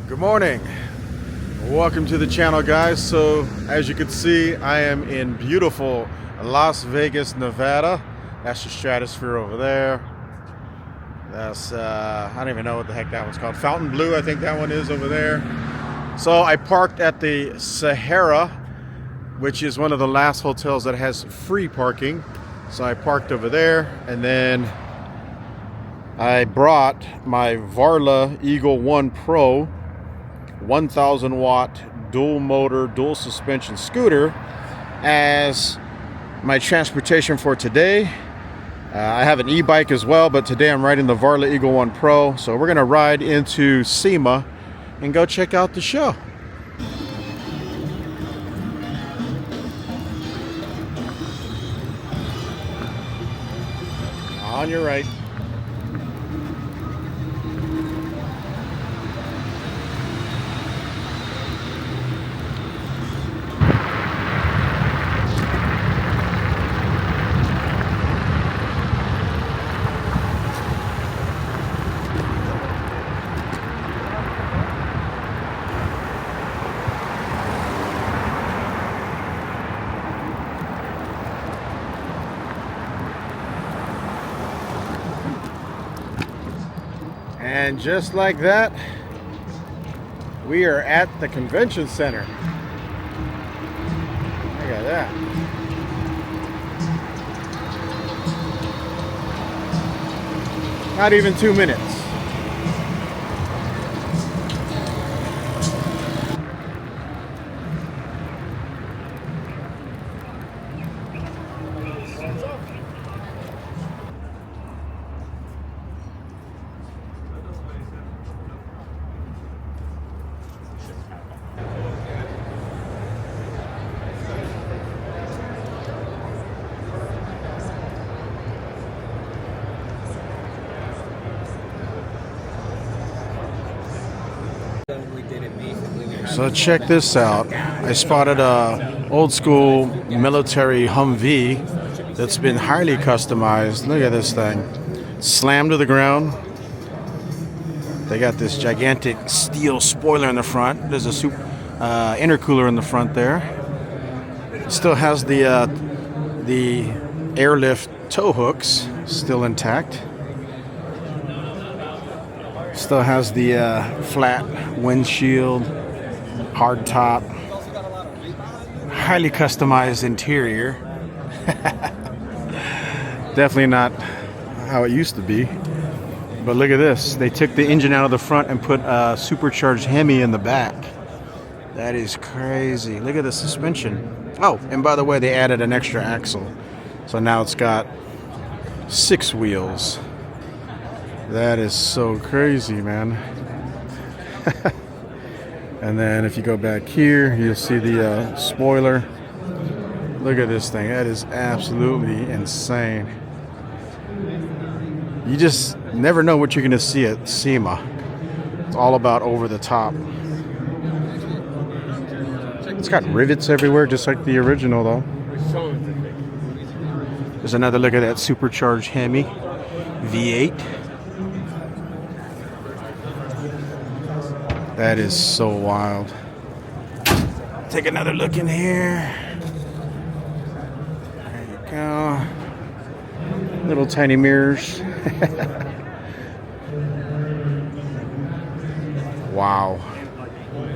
Good morning. Welcome to the channel, guys. So as you can see, I am in beautiful Las Vegas, Nevada. That's the stratosphere over there. That's I don't even know what the heck that one's called. Fountain Blue, I think that one is over there. So I parked at the Sahara, which is one of the last hotels that has free parking. So I parked over there, and then I brought my Varla Eagle 1 Pro 1000 watt dual motor, dual suspension scooter as my transportation for today. I have an e-bike as well, but today I'm riding the Varla Eagle 1 Pro. So we're gonna ride into SEMA and go check out the show. On your right. And just like that, we are at the convention center. Look at that. Not even 2 minutes. So check this out. I spotted a old school military Humvee that's been highly customized. Look at this thing. Slammed to the ground. They got this gigantic steel spoiler in the front. There's a intercooler in the front there. It still has the airlift tow hooks still intact. Still has the flat windshield, hard top, highly customized interior. Definitely not how it used to be. But look at this. They took the engine out of the front and put a supercharged Hemi in the back. That is crazy. Look at the suspension. Oh, and by the way, they added an extra axle. So now it's got 6 wheels. That is so crazy, man. And then if you go back here, you'll see the spoiler. Look at this thing. That is absolutely insane. You just never know what you're going to see at SEMA. It's all about over the top. It's got rivets everywhere, just like the original, though. There's another look at that supercharged Hemi V8. That is so wild. Take another look in here. There you go. Little tiny mirrors. Wow.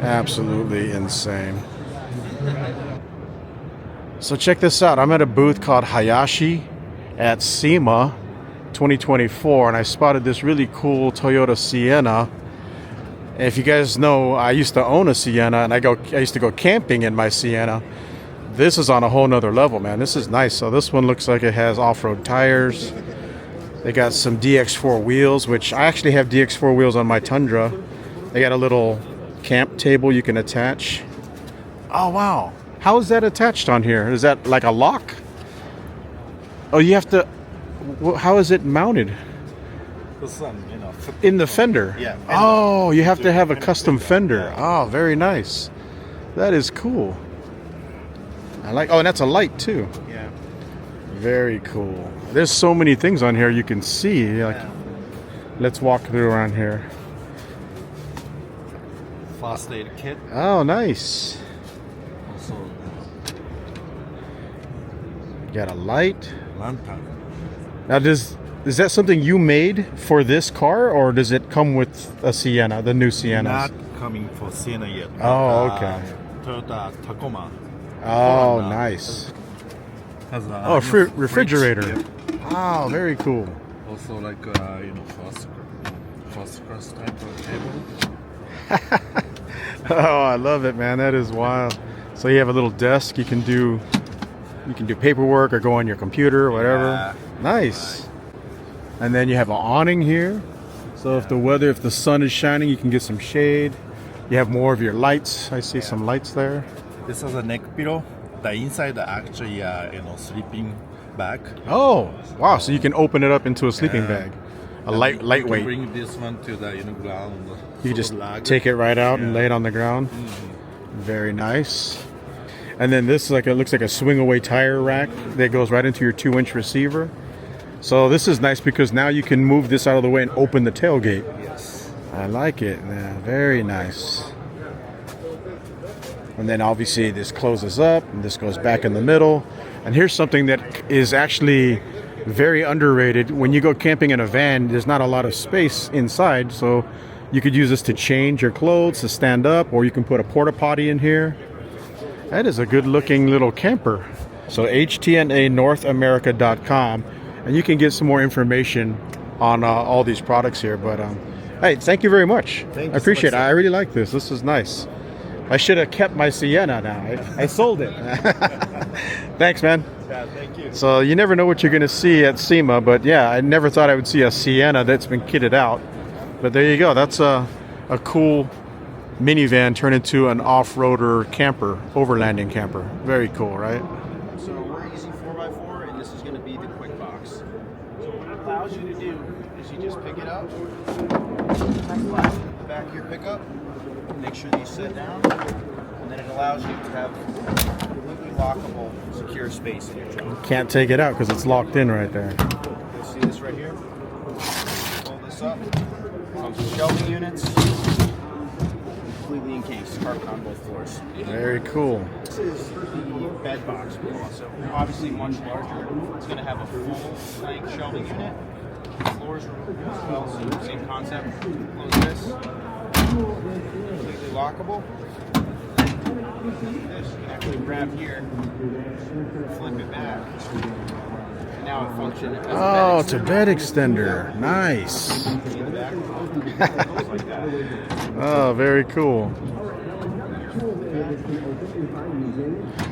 Absolutely insane. So check this out. I'm at a booth called Hayashi at SEMA 2024, and I spotted this really cool Toyota Sienna. If you guys know, I used to own a Sienna, and I used to go camping in my Sienna. This is on a whole nother level, man. This is nice. So this one looks like it has off-road tires. They got some DX4 wheels, which I actually have DX4 wheels on my Tundra. They got a little camp table you can attach. Oh, wow. How is that attached on here? Is that like a lock? Oh, you have to... How is it mounted? The sun, you know. In the fender? Yeah. Oh, you have to have a custom fender. Oh, very nice. That is cool. I like... Oh, and that's a light, too. Yeah. Very cool. There's so many things on here you can see. Like, let's walk through around here. first aid kit. Oh, nice. Also Got a light. lantern. Now, is that something you made for this car, or does it come with a Sienna, the new Siennas? Not coming for Sienna yet. Oh, but, okay. Toyota Tacoma. Oh, Corona nice. Has a Oh, refrigerator. fridge, Oh, very cool. yeah. Also like first class type of table. Oh, I love it, man. That is wild. So you have a little desk. You can do paperwork or go on your computer or whatever. Yeah. Nice. And then you have an awning here. So if the sun is shining, you can get some shade. You have more of your lights. I see some lights there. This is a neck pillow. The inside actually sleeping bag. Oh, wow. So you can open it up into a sleeping Yeah. bag. A And you lightweight. can bring this one to the ground. You can just sort of lag. take it right out and Yeah. lay it on the ground. Very nice. And then this it looks like a swing away tire rack that goes right into your 2-inch receiver. So this is nice because now you can move this out of the way and open the tailgate. Yes. I like it. Yeah, very nice. And then obviously this closes up and this goes back in the middle. And here's something that is actually very underrated. When you go camping in a van, there's not a lot of space inside, so you could use this to change your clothes, to stand up, or you can put a porta potty in here. That is a good looking little camper. So htnanorthamerica.com, and you can get some more information on all these products here. But hey, thank you very much. Thank you I appreciate so it. much, I really like this. This is nice. I should have kept my Sienna now. I sold it. Thanks, man. Yeah, thank you. So you never know what you're going to see at SEMA, but yeah, I never thought I would see a Sienna that's been kitted out. But there you go. That's a cool minivan turned into an off-roader camper, overlanding camper. Very cool, right? So we're easy 4x4, and this is going to be the quick box. So what it allows you to do is you just pick it up, slide it in the back of your pickup, make sure that you sit down, and then it allows you to have completely lockable, secure space in your trunk. Can't take it out because it's locked in right there. You'll see this right here. Pull this up. Comes with shelving units, completely encased, carpet on both floors. Very cool. This is the bed box below, so obviously much larger. It's going to have a full-length shelving unit. Floors removable as well, so same concept. Close this. Completely lockable. This you can actually grab here, flip it back, and now it functions as a bed Oh, it's a extender. bed extender. Nice. In the back, goes like that. Oh, very cool.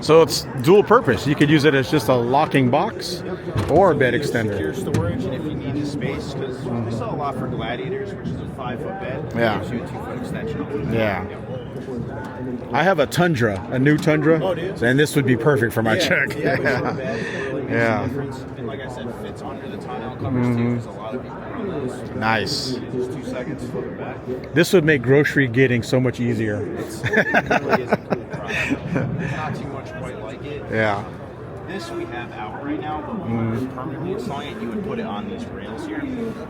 So it's dual purpose. You could use it as just a locking box or a bed Secure extender. storage, and if you need the space, because we sell a lot for Gladiators, which is a 5-foot bed. Yeah. It gives you a 2-foot extension. Yeah. I have a Tundra, a new Tundra, Oh, do you? and this would be perfect for my Yeah, check. yeah, but your bed really makes Yeah. a difference. And like I said, fits under the tonneau covers too, because a lot of people run those. Nice. Just 2 seconds, flip it back. This would make grocery getting so much easier. It really is a cool product. There's not too much quite like it. Yeah. This we have out right now, but when we were permanently installing it, you would put it on these rails here.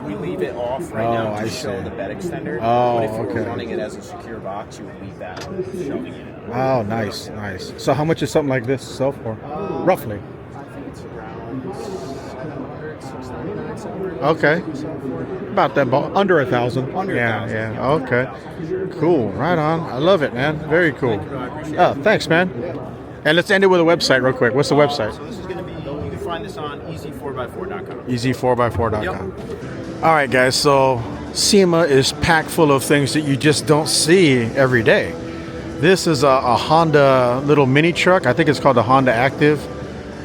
We leave it off right now I to show see. the bed extender. Oh, but if you okay. were running it as a secure box, you would leave that shelving in it. Oh, nice, nice. So how much is something like this sell for? Roughly. I think it's around 700, 699, 700. Okay. About that, under 1,000. Under yeah, 1,000. yeah. Okay. Cool. Right on. I love it, man. Very cool. Oh, thanks, man. And let's end it with a website real quick. What's the website? So this is going to be, you can find this on easy4x4.com. easy4x4.com. All right, guys. So SEMA is packed full of things that you just don't see every day. This is a Honda little mini truck. I think it's called the Honda Active.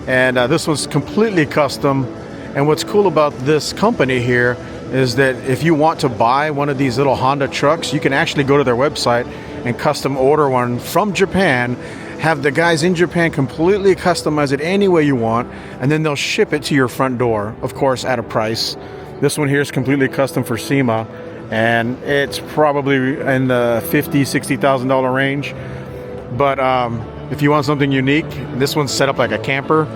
And this one's completely custom. And what's cool about this company here is that if you want to buy one of these little Honda trucks, you can actually go to their website and custom order one from Japan. Have the guys in Japan completely customize it any way you want, and then they'll ship it to your front door, of course, at a price. This one here is completely custom for SEMA, and it's probably in the $50,000, $60,000 range. But if you want something unique, this one's set up like a camper.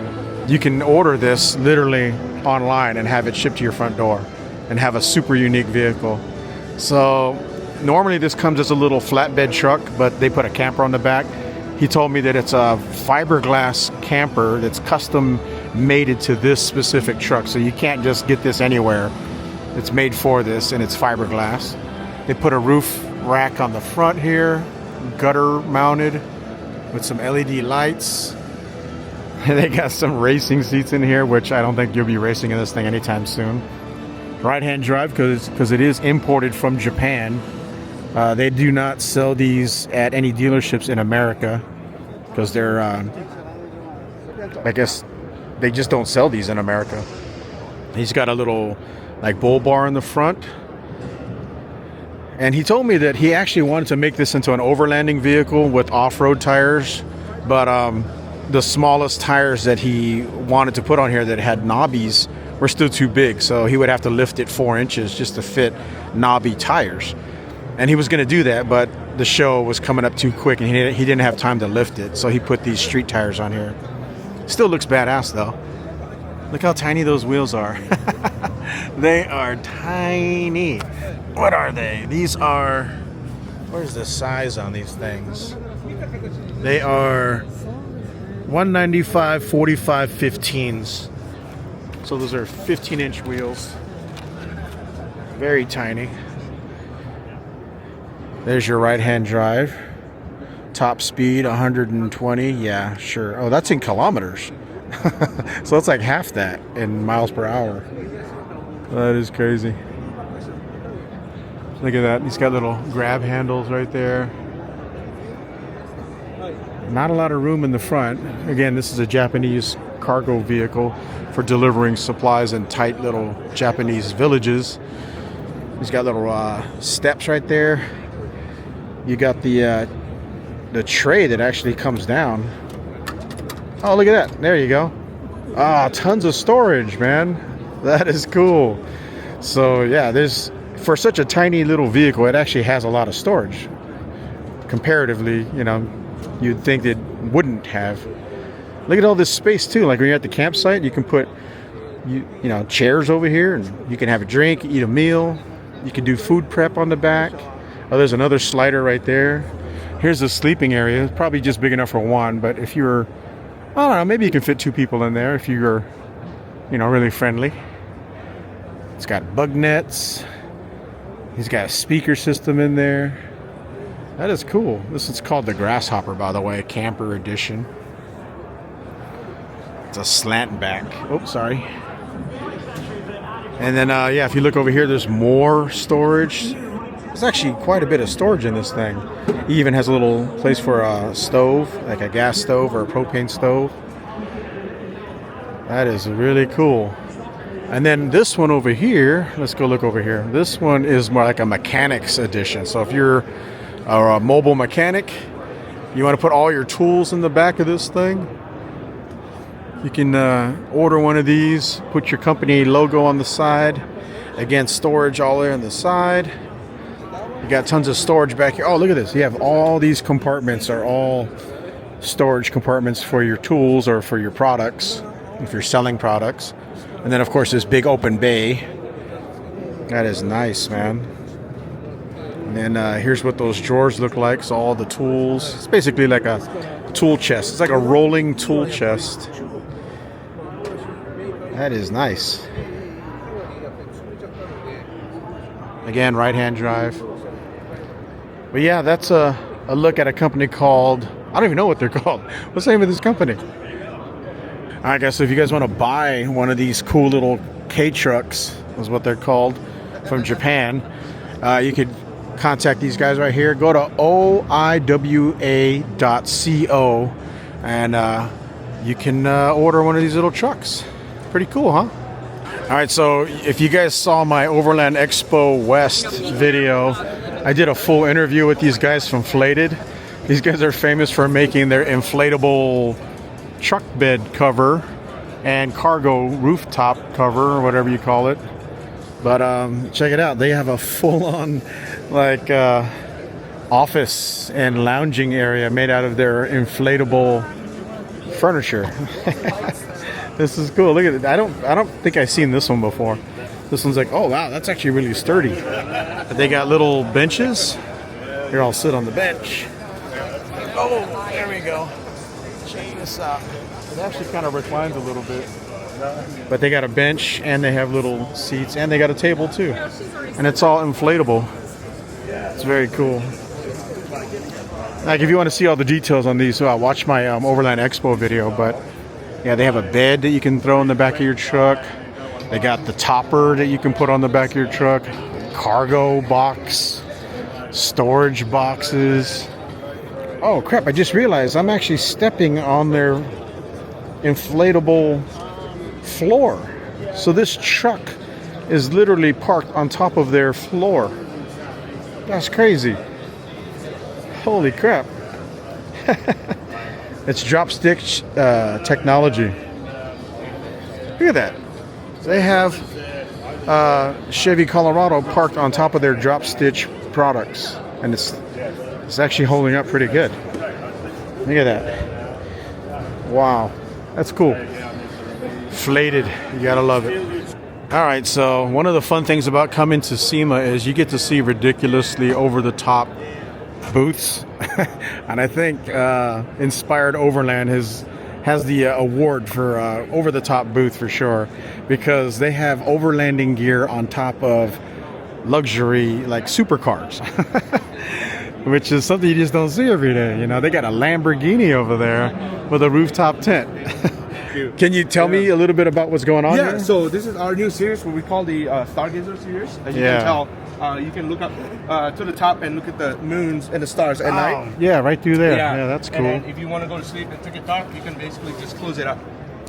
You can order this literally online and have it shipped to your front door and have a super unique vehicle. So normally this comes as a little flatbed truck, but they put a camper on the back. He told me that it's a fiberglass camper that's custom mated to this specific truck. So you can't just get this anywhere. It's made for this, and it's fiberglass. They put a roof rack on the front here, gutter mounted with some LED lights. And they got some racing seats in here, which I don't think you'll be racing in this thing anytime soon. Right-hand drive, because it is imported from Japan. They do not sell these at any dealerships in America because they're, I guess, they just don't sell these in America. He's got a little like bull bar in the front. And he told me that he actually wanted to make this into an overlanding vehicle with off-road tires, but the smallest tires that he wanted to put on here that had knobbies were still too big, so he would have to lift it 4 inches just to fit knobby tires. And he was going to do that, but the show was coming up too quick, and he didn't have time to lift it, so he put these street tires on here. Still looks badass, though. Look how tiny those wheels are. They are tiny. What are they? These are... Where's the size on these things? They are 195 45 15s. So those are 15-inch wheels. Very tiny. There's your right-hand drive. Top speed 120. Yeah, sure. Oh, that's in kilometers. So it's like half that in miles per hour. That is crazy. Look at that. He's got little grab handles right there. Not a lot of room in the front. Again, this is a Japanese cargo vehicle for delivering supplies in tight little Japanese villages. He's got little steps right there. You got the tray that actually comes down. Oh, look at that. There you go. Ah, tons of storage, man. That is cool. So, yeah, there's... For such a tiny little vehicle, it actually has a lot of storage. Comparatively, you know, you'd think it wouldn't have. Look at all this space, too. Like when you're at the campsite, you can put, you know, chairs over here, and you can have a drink, eat a meal. You can do food prep on the back. Oh, there's another slider right there. Here's the sleeping area. It's probably just big enough for one, but if you're, I don't know, maybe you can fit 2 people in there if you're, you know, really friendly. It's got bug nets. He's got a speaker system in there. That is cool. This is called the Grasshopper, by the way, Camper Edition. It's a slant back. Oh, sorry. And then, yeah, if you look over here, there's more storage. There's actually quite a bit of storage in this thing. He even has a little place for a stove, like a gas stove or a propane stove. That is really cool. And then this one over here, let's go look over here. This one is more like a mechanics edition. So if you're a mobile mechanic, you want to put all your tools in the back of this thing, you can order one of these, put your company logo on the side. Again, storage all there on the side. You got tons of storage back here. Oh, look at this. You have all these compartments are all storage compartments for your tools or for your products, if you're selling products. And then, of course, this big open bay. That is nice, man. And then here's what those drawers look like. So all the tools. It's basically like a tool chest. It's like a rolling tool chest. That is nice. Again, right-hand drive. But yeah, that's a look at a company called... I don't even know what they're called. What's the name of this company? I guess so if you guys want to buy one of these cool little K-trucks, is what they're called, from Japan, you could contact these guys right here. Go to oiwa.co and you can order one of these little trucks. Pretty cool, huh? All right, so if you guys saw my Overland Expo West video, I did a full interview with these guys from Flated. These guys are famous for making their inflatable truck bed cover and cargo rooftop cover, or whatever you call it. But check it out. They have a full-on like office and lounging area made out of their inflatable furniture. This is cool. Look at it. I don't think I've seen this one before. This one's like, oh wow, that's actually really sturdy. They got little benches. Here, I'll sit on the bench. Oh, there we go. Check this out. It actually kind of reclines a little bit. But they got a bench, and they have little seats, and they got a table too. And it's all inflatable. It's very cool. Like, if you want to see all the details on these, so watch my Overland Expo video. But yeah, they have a bed that you can throw in the back of your truck. They got the topper that you can put on the back of your truck. Cargo box. Storage boxes. Oh crap, I just realized I'm actually stepping on their inflatable floor. So this truck is literally parked on top of their floor. That's crazy. Holy crap. It's drop stitch technology. Look at that. They have Chevy Colorado parked on top of their drop stitch products, and it's actually holding up pretty good. Look at that. Wow, that's cool. Inflated, you gotta love it. All right, so one of the fun things about coming to SEMA is you get to see ridiculously over-the-top booths. And I think Inspired Overland has the award for over-the-top booth for sure, because they have overlanding gear on top of luxury like supercars. Which is something you just don't see every day. You know, they got a Lamborghini over there with a rooftop tent. Can you tell me a little bit about what's going on here? So this is our new series, what we call the Stargazer series. As you can tell, you can look up to the top and look at the moons and the stars at night. Yeah, right through there. Yeah, that's cool. And then if you want to go to sleep and take it dark, you can basically just close it up.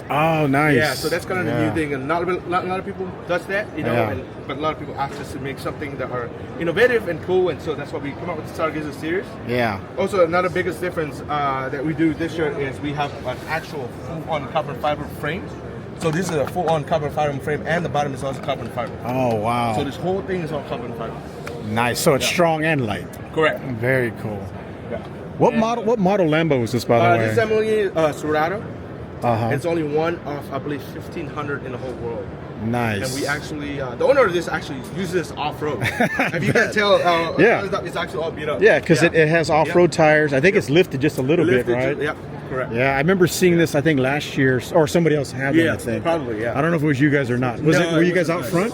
Oh, nice. Yeah, so that's kind of the new thing, and not a lot of people does that, you know. But a lot of people ask us to make something that are innovative and cool, and so that's why we come up with the Stargazer series. Yeah. Also, another biggest difference that we do this year is we have an actual full-on carbon fiber frame. So this is a full-on carbon fiber frame, and the bottom is also carbon fiber. Oh wow. So this whole thing is all carbon fiber. Nice. So it's strong and light. Correct. Very cool. Yeah. What model Lambo is this, by the way? This is Emily Serato. Uh-huh. It's only one of, I believe, 1,500 in the whole world. Nice. And we actually, the owner of this actually uses this off-road. If you can tell, it's actually all beat up. Yeah, because it has off-road tires. I think it's lifted just a little bit, right? Yeah, correct. Yeah, I remember seeing this, I think, last year, or somebody else had one, I think. Yeah, probably, yeah. I don't know if it was you guys or not. Were you guys out front?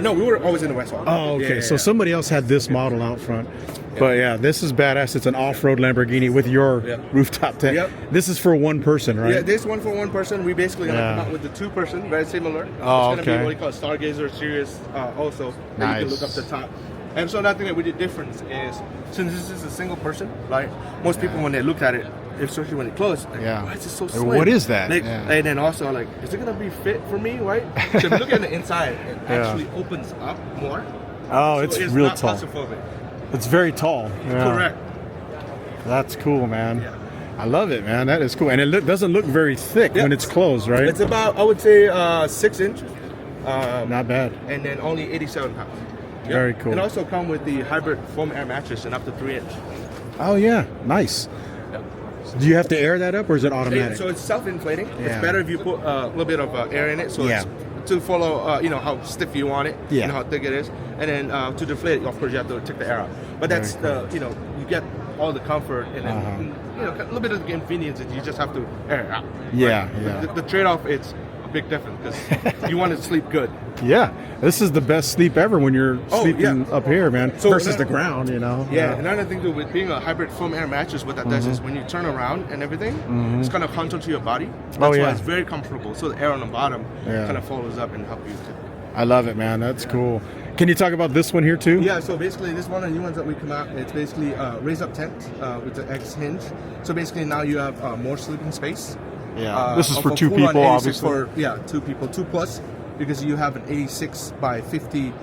No, we were always in the West Hall. Oh, okay. So somebody else had this model out front. But yeah, this is badass. It's an off-road Lamborghini with your rooftop tent. Yep. This is for one person, right? Yeah, this one for one person. We basically gonna come out with the two-person, very similar. Oh, it's gonna be what we call Stargazer series also. Nice. You can look up the top. And so another thing that we did different is, since this is a single person, like most people when they look at it, especially when it closed, like, why is it so slim? What is that? Like, and then also like, is it gonna be fit for me, right? So if you look at the inside, it actually opens up more. Oh, so it's real not tall. claustrophobic. It's very tall. Yeah. Correct. That's cool, man. Yeah. I love it, man. That is cool. And it doesn't look very thick when it's closed, right? It's about, I would say, 6 inches. Not bad. And then only 87 pounds. Very cool. And also come with the hybrid foam air mattress and up to 3 inch. Oh, yeah. Nice. Do you have to air that up, or is it automatic? So it's self-inflating. It's better if you put a little bit of air in it, so it's to follow, how stiff you want it, and how thick it is. And then to deflate it, of course, you have to take the air out. But that's you get all the comfort and then, a little bit of the inconvenience that you just have to air it out. Yeah, right? The trade-off, it's a big difference because you want to sleep good. Yeah, this is the best sleep ever when you're sleeping up here, man, versus the ground, Yeah, another thing too, with being a hybrid foam air mattress, what that does is when you turn around and everything, it's kind of contour to your body. That's why it's very comfortable. So the air on the bottom kind of follows up and help you too. I love it, man. That's cool. Can you talk about this one here too? Yeah, so basically this one of the new ones that we come out, it's basically raise up tent with the X hinge. So basically now you have more sleeping space. Yeah, this is for two people, obviously. 2 people, 2 plus, because you have an 86 by 50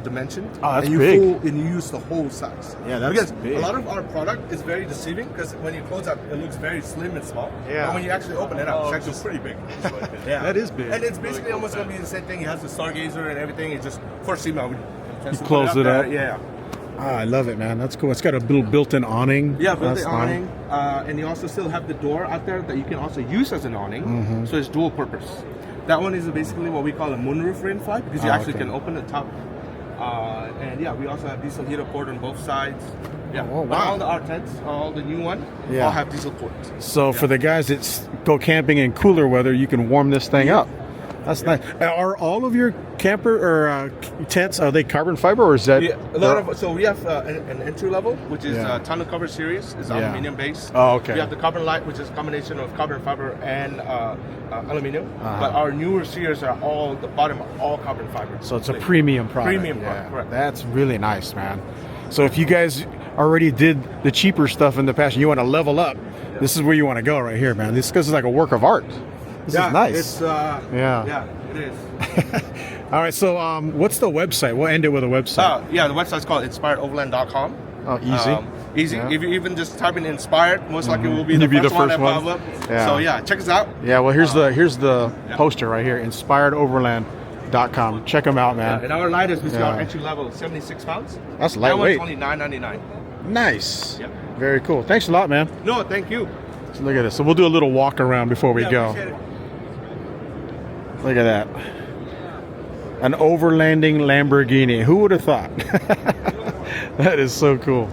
dimension. Oh, that's and big. And you use the whole size. Yeah, that's because big. A lot of our product is very deceiving because when you close up, it looks very slim and small. Yeah. But when you actually open it up, it's actually pretty big. Yeah, that is big. And it's basically almost going to be the same thing. It has the Stargazer and everything. It's just for SEMA. You close it up. Yeah. I love it, man. That's cool. It's got a little built-in awning. Yeah, built-in awning. And you also still have the door out there that you can also use as an awning. So it's dual purpose. That one is basically what we call a moonroof rain fly because you actually okay. can open the top. And yeah, we also have diesel heater port on both sides. Yeah, Oh, but wow. all our tents, all the new one, Yeah. all have diesel ports. So for the guys that go camping in cooler weather, you can warm this thing up. That's nice. Are all of your camper or tents, are they carbon fiber or is that? Yeah, a lot of, so we have an entry level, which is Yeah. tonneau cover series, is Yeah. aluminum based. Oh, okay. We have the carbon light, which is a combination of carbon fiber and aluminum. Uh-huh. But our newer series are all, the bottom are all carbon fiber. So it's a premium product. Premium product, correct. That's really nice, man. So if you guys already did the cheaper stuff in the past and you want to level up, this is where you want to go right here, man. This is like a work of art. This is nice. It's, Yeah, it is. All right, so what's the website? We'll end it with a website. Yeah, the website's called inspiredoverland.com. Oh, easy. Easy. Yeah. If you even just type in inspired, most likely will be You'll the first one that one. pop up. Yeah. So yeah, check us out. Yeah, well, here's the poster right here, inspiredoverland.com. Check them out, man. And our lightest, which is Yeah. our entry level, 76 pounds. That's That lightweight. one's only $9.99. Nice. Yep. Very cool. Thanks a lot, man. No, thank you. So look at this. So we'll do a little walk around before we Yeah, go. appreciate it. Look at that. An overlanding Lamborghini. Who would have thought? That is so cool.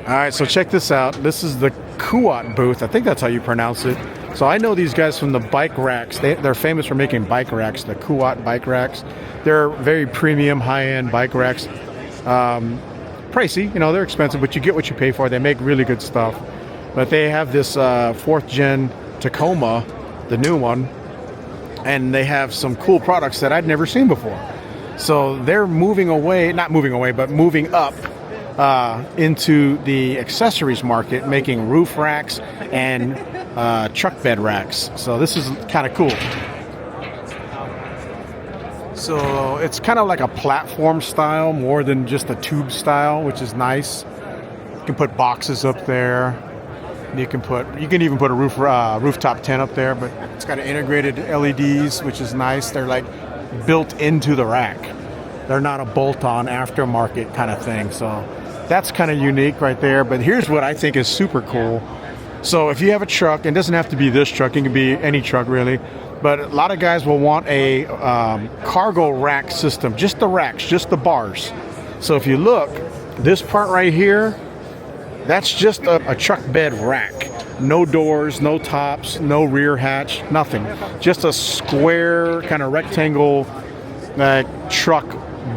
All right, so check this out. This is the KUAT booth. I think that's how you pronounce it. So I know these guys from the bike racks. They're famous for making bike racks, the KUAT bike racks. They're very premium, high-end bike racks. Pricey, you know, they're expensive, but you get what you pay for. They make really good stuff. But they have this 4th gen Tacoma, the new one, and they have some cool products that I'd never seen before. So they're moving away, not moving away, but moving up into the accessories market, making roof racks and truck bed racks. So this is kind of cool. So it's kind of like a platform style more than just a tube style, which is nice. You can put boxes up there. You can even put a rooftop tent up there, but it's got integrated LEDs, which is nice. They're like built into the rack. They're not a bolt-on aftermarket kind of thing. So that's kind of unique right there. But here's what I think is super cool. So if you have a truck, it doesn't have to be this truck, it can be any truck really, but a lot of guys will want a cargo rack system, just the racks, just the bars. So if you look, this part right here, that's just a truck bed rack. No doors, no tops, no rear hatch, nothing. Just a square kind of rectangle truck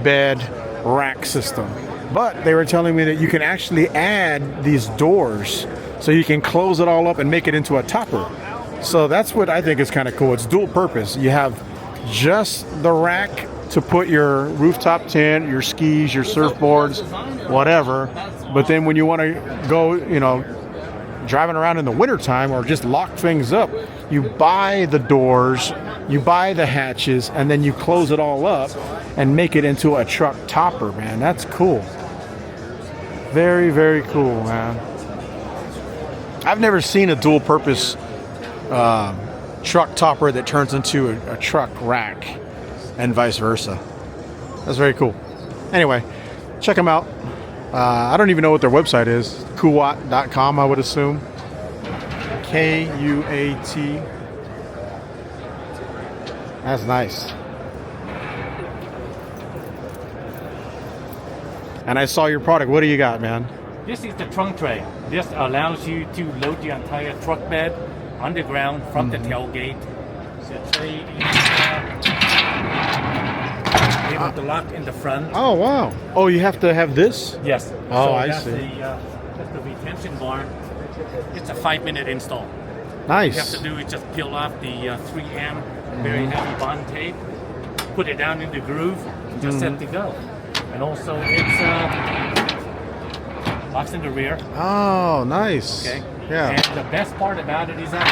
bed rack system. But they were telling me that you can actually add these doors so you can close it all up and make it into a topper. So that's what I think is kind of cool. It's dual purpose. You have just the rack to put your rooftop tent, your skis, your surfboards, whatever. But then when you want to go, you know, driving around in the wintertime or just lock things up, you buy the doors, you buy the hatches, and then you close it all up and make it into a truck topper, man. That's cool. Very, very cool, man. I've never seen a dual purpose truck topper that turns into a truck rack and vice versa. That's very cool. Anyway, check them out. I don't even know what their website is. KUAT.com, I would assume. KUAT. That's nice. And I saw your product. What do you got, man? This is the trunk tray. This allows you to load the entire truck bed underground from the tailgate. The tray is able to lock in the front. Oh, wow. Oh, you have to have this? Yes. Oh, so I that's see. That's the retention bar. It's a 5-minute install. Nice. You have to do is just peel off the 3M very heavy bond tape, put it down in the groove, and just set to go. And also it's locks in the rear. Oh, nice. Okay. Yeah. And the best part about it is that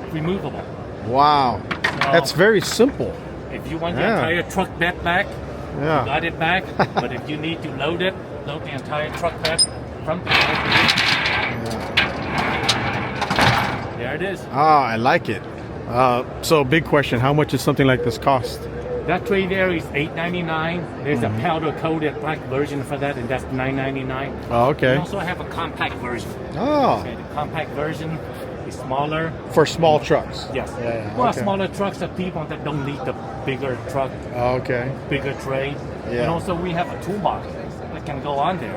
it's removable. Wow. That's very simple. If you want the Yeah. entire truck bed back, you Yeah. got it back. But if you need to load the entire truck bed from the tailgate. There it is. Ah, I like it. So big question, how much does something like this cost? That tray there is $8.99. There's a powder coated black version for that, and that's $9.99. Oh, We okay. also have a compact version. Oh, Okay, the compact version is smaller. For small trucks. Yes. Yeah, Well, okay. smaller trucks are people that don't need the bigger truck, Okay. bigger tray. Yeah. And also we have a toolbox that can go on there.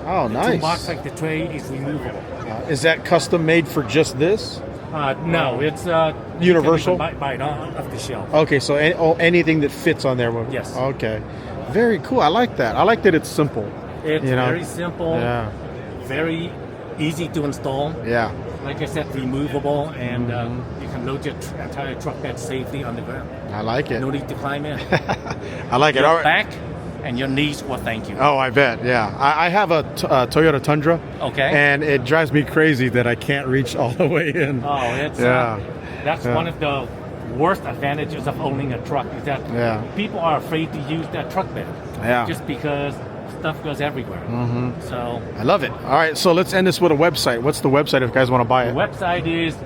Oh, The nice. toolbox, like the tray, is removable. Is that custom made for just this? No, it's Universal? You can even buy it off the shelf. Okay, so anything that fits on there. Yes. Okay. Very cool. I like that. I like that it's simple. It's You know? very simple, Yeah. very easy to install. Yeah. Like I said, removable, and you can load your entire truck bed safely on the ground. I like it. No need to climb in. I like it. Your All right. back and your knees will thank you. Oh, I bet. Yeah. I have a Toyota Tundra. Okay. And it drives me crazy that I can't reach all the way in. Oh, it's that's Yeah. one of the worst advantages of owning a truck is that Yeah. people are afraid to use that truck bed. Yeah. Just because stuff goes everywhere. So I love it. All right, so let's end this with a website. What's the website if you guys want to buy the it? website is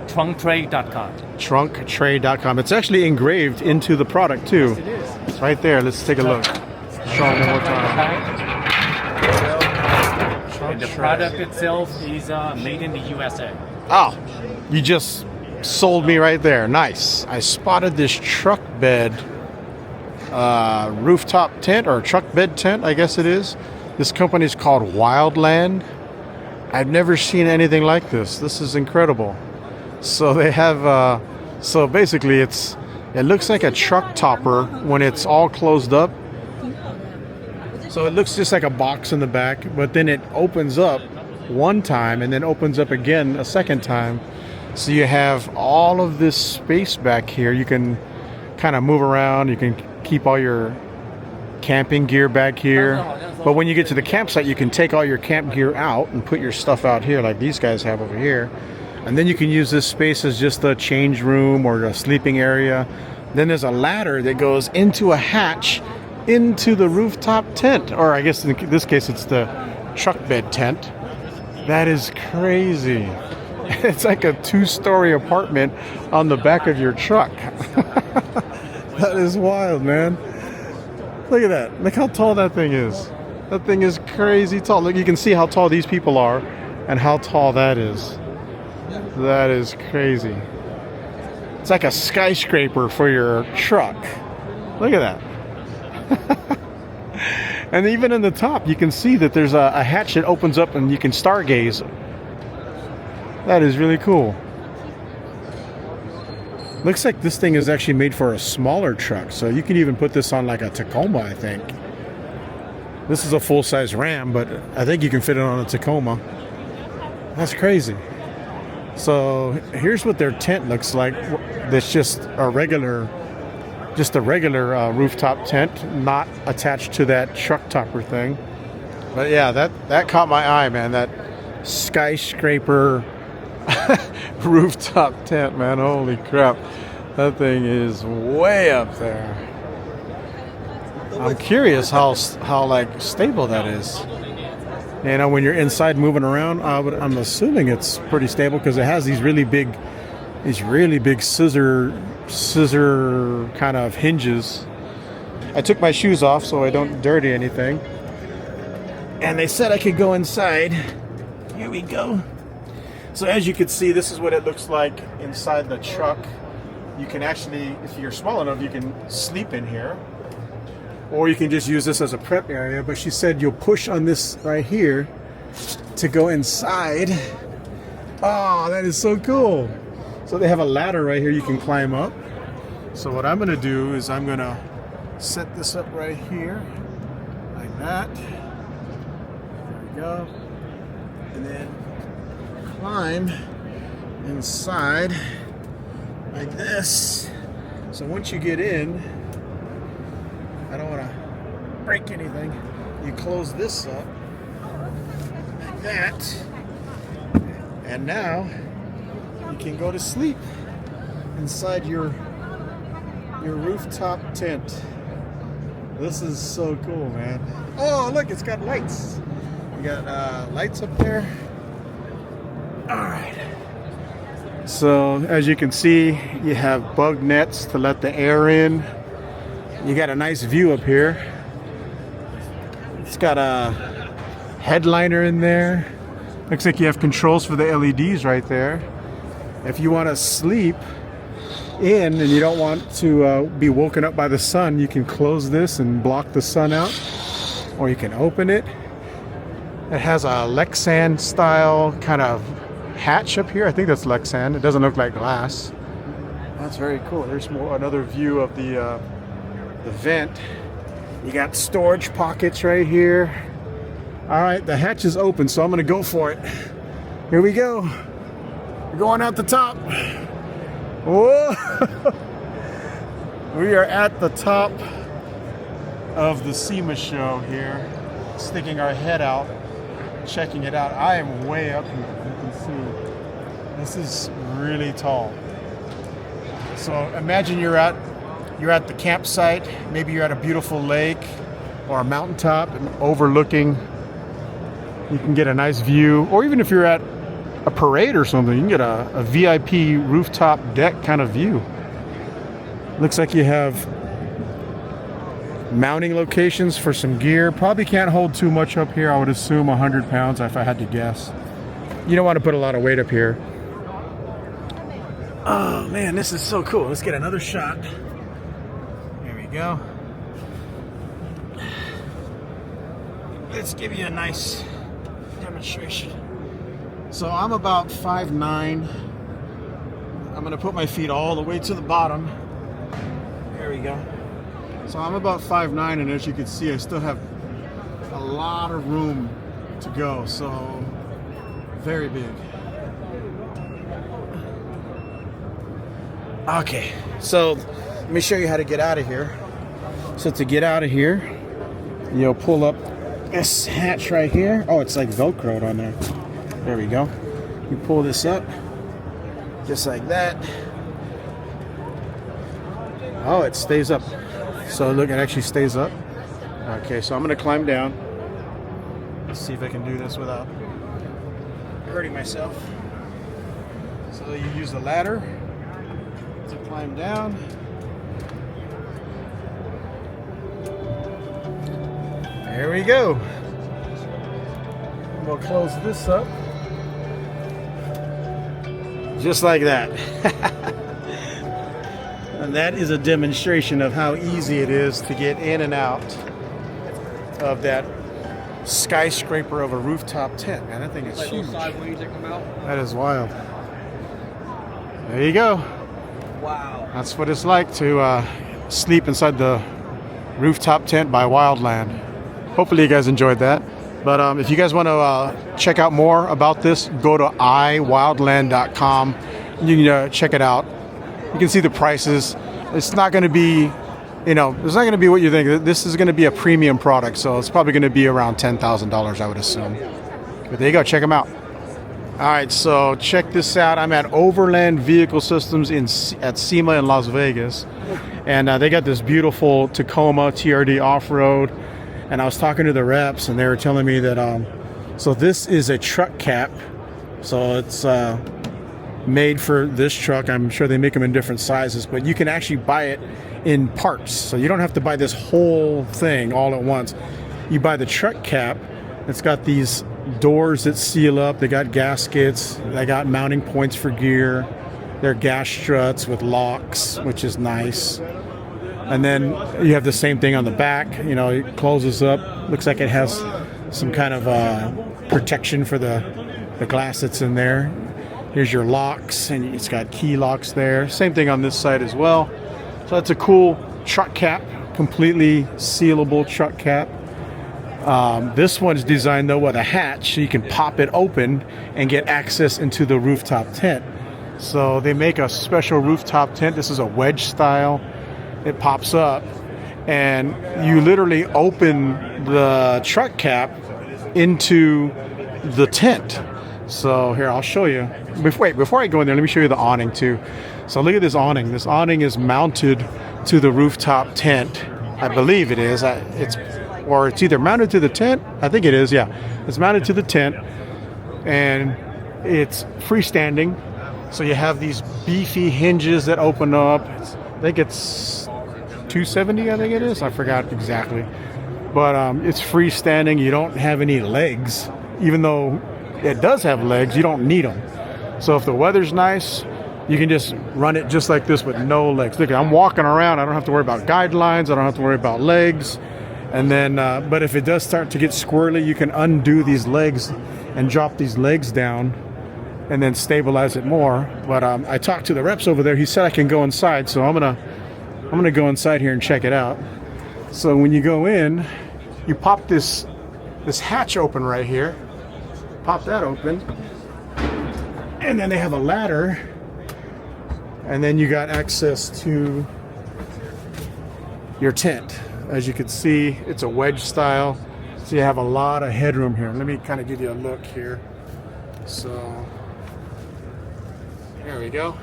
trunktray.com. Trunktray.com. It's actually engraved into the product too. It is. It's right there. Let's take a look. Show them one more time. And the product itself is made in the USA. Oh, you just sold me right there. Nice. I spotted this truck bed rooftop tent, or truck bed tent, I guess it is. This company is called Wildland. I've never seen anything like this. This is incredible. So they have, so basically it looks like a truck topper when it's all closed up. So it looks just like a box in the back, but then it opens up one time and then opens up again a second time. So you have all of this space back here. You can kind of move around. You can keep all your camping gear back here. But when you get to the campsite, you can take all your camp gear out and put your stuff out here like these guys have over here. And then you can use this space as just a change room or a sleeping area. Then there's a ladder that goes into a hatch into the rooftop tent. Or I guess in this case, it's the truck bed tent. That is crazy. It's like a 2-story apartment on the back of your truck. That is wild, man. Look at that. Look how tall that thing is. That thing is crazy tall. Look, you can see how tall these people are and how tall that is. That is crazy. It's like a skyscraper for your truck. Look at that. And even in the top, you can see that there's a hatch that opens up and you can stargaze. That is really cool. Looks like this thing is actually made for a smaller truck, so you can even put this on like a Tacoma, I think. This is a full-size Ram, but I think you can fit it on a Tacoma. That's crazy. So here's what their tent looks like. That's just a regular rooftop tent, not attached to that truck topper thing. But yeah, that caught my eye, man. That skyscraper rooftop tent, man. Holy crap. That thing is way up there. I'm curious how like stable that is. You know, when you're inside moving around, I'm assuming it's pretty stable because it has these really big scissor kind of hinges. I took my shoes off so I don't dirty anything. And they said I could go inside. Here we go. So as you can see, this is what it looks like inside the truck. You can actually, if you're small enough, you can sleep in here. Or you can just use this as a prep area. But she said you'll push on this right here to go inside. Oh, that is so cool. So they have a ladder right here you can climb up. So what I'm going to do is I'm going to set this up right here. Like that. There we go. And then climb inside like this. So once you get in, I don't want to break anything. You close this up like that, and now you can go to sleep inside your rooftop tent. This is so cool, man. Oh, look, it's got lights. You got lights up there. All right. So as you can see, you have bug nets to let the air in. You got a nice view up here. It's got a headliner in there. Looks like you have controls for the LEDs right there. if you want to sleep in and you don't want to be woken up by the sun, you can close this and block the sun out, or you can open it. It has a Lexan style kind of hatch up here. I think that's Lexan. It doesn't look like glass. That's very cool. There's another view of the vent. You got storage pockets right here. All right, the hatch is open, so I'm gonna go for it. Here we go. We're going out the top. Whoa! We are at the top of the SEMA show here, sticking our head out, checking it out. I am way up here, you can see. This is really tall. So imagine you're at the campsite, maybe you're at a beautiful lake or a mountaintop and overlooking. You can get a nice view, or even if you're at a parade or something, you can get a VIP rooftop deck kind of view. Looks like you have mounting locations for some gear. Probably can't hold too much up here. I would assume 100 pounds if I had to guess. You don't want to put a lot of weight up here. Oh man, this is so cool. Let's get another shot. There we go. Let's give you a nice demonstration. So I'm about 5'9". I'm gonna put my feet all the way to the bottom. There we go. So I'm about 5'9", and as you can see, I still have a lot of room to go. So very big. Okay, so let me show you how to get out of here. So to get out of here, you'll pull up this hatch right here. Oh, it's like Velcroed on there. There we go. You pull this up, just like that. Oh, it stays up. So look, it actually stays up. Okay, so I'm gonna climb down. Let's see if I can do this without hurting myself. So you use the ladder to climb down. There we go. We'll close this up. Just like that. And that is a demonstration of how easy it is to get in and out of that skyscraper of a rooftop tent. Man, that thing is huge. That is wild. There you go. Wow. That's what it's like to sleep inside the rooftop tent by Wildland. Hopefully you guys enjoyed that. But if you guys want to check out more about this, go to iwildland.com. You can check it out. You can see the prices. It's not going to be, it's not going to be what you think. This is going to be a premium product, so it's probably going to be around $10,000, I would assume. But there you go. Check them out. All right, so check this out. I'm at Overland Vehicle Systems at SEMA in Las Vegas, and they got this beautiful Tacoma TRD off-road. And I was talking to the reps, and they were telling me that so this is a truck cap, so it's made for this truck. I'm sure they make them in different sizes, but you can actually buy it in parts, so you don't have to buy this whole thing all at once. You buy the truck cap. It's got these doors that seal up. They got gaskets. They got mounting points for gear. They're gas struts with locks, which is nice. And then you have the same thing on the back. It closes up. Looks like it has some kind of protection for the glass that's in there. Here's your locks, and it's got key locks there. Same thing on this side as well. So that's a cool truck cap, completely sealable truck cap. This one's designed though with a hatch, so you can pop it open and get access into the rooftop tent. So they make a special rooftop tent. This is a wedge style. It pops up, and you literally open the truck cap into the tent. So here, I'll show you. Before I go in there, let me show you the awning too. So look at this awning. This awning is mounted to the rooftop tent. I believe it is. It's either mounted to the tent. I think it is. Yeah, it's mounted to the tent, and it's freestanding. So you have these beefy hinges that open up. I think it's 270, I think it is. I forgot exactly. But it's freestanding. You don't have any legs. Even though it does have legs, you don't need them. So if the weather's nice, you can just run it just like this with no legs. Look, I'm walking around. I don't have to worry about guidelines. I don't have to worry about legs. And then, but if it does start to get squirrely, you can undo these legs and drop these legs down and then stabilize it more. But I talked to the reps over there. He said I can go inside, so I'm gonna go inside here and check it out. So when you go in, you pop this hatch open right here. Pop that open, and then they have a ladder, and then you got access to your tent. As you can see, it's a wedge style, so you have a lot of headroom here. Let me kind of give you a look here. So there we go.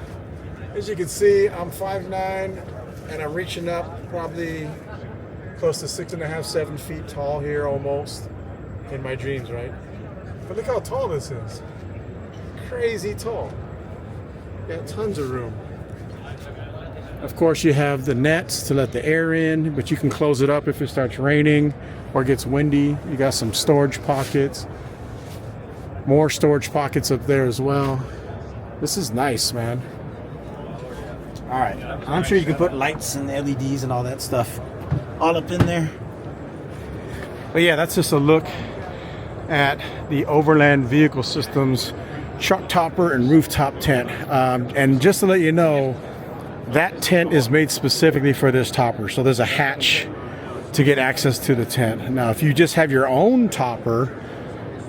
As you can see, I'm 5'9", and I'm reaching up probably close to 6.5, 7 feet tall here almost. In my dreams, right? But look how tall this is. Crazy tall. Got tons of room. Of course, you have the nets to let the air in, but you can close it up if it starts raining or gets windy. You got some storage pockets. More storage pockets up there as well. This is nice, man. All right. I'm sure you can put lights and LEDs and all that stuff all up in there. But yeah, that's just a look at the Overland Vehicle Systems truck topper and rooftop tent. And just to let you know, that tent is made specifically for this topper. So there's a hatch to get access to the tent. Now, if you just have your own topper,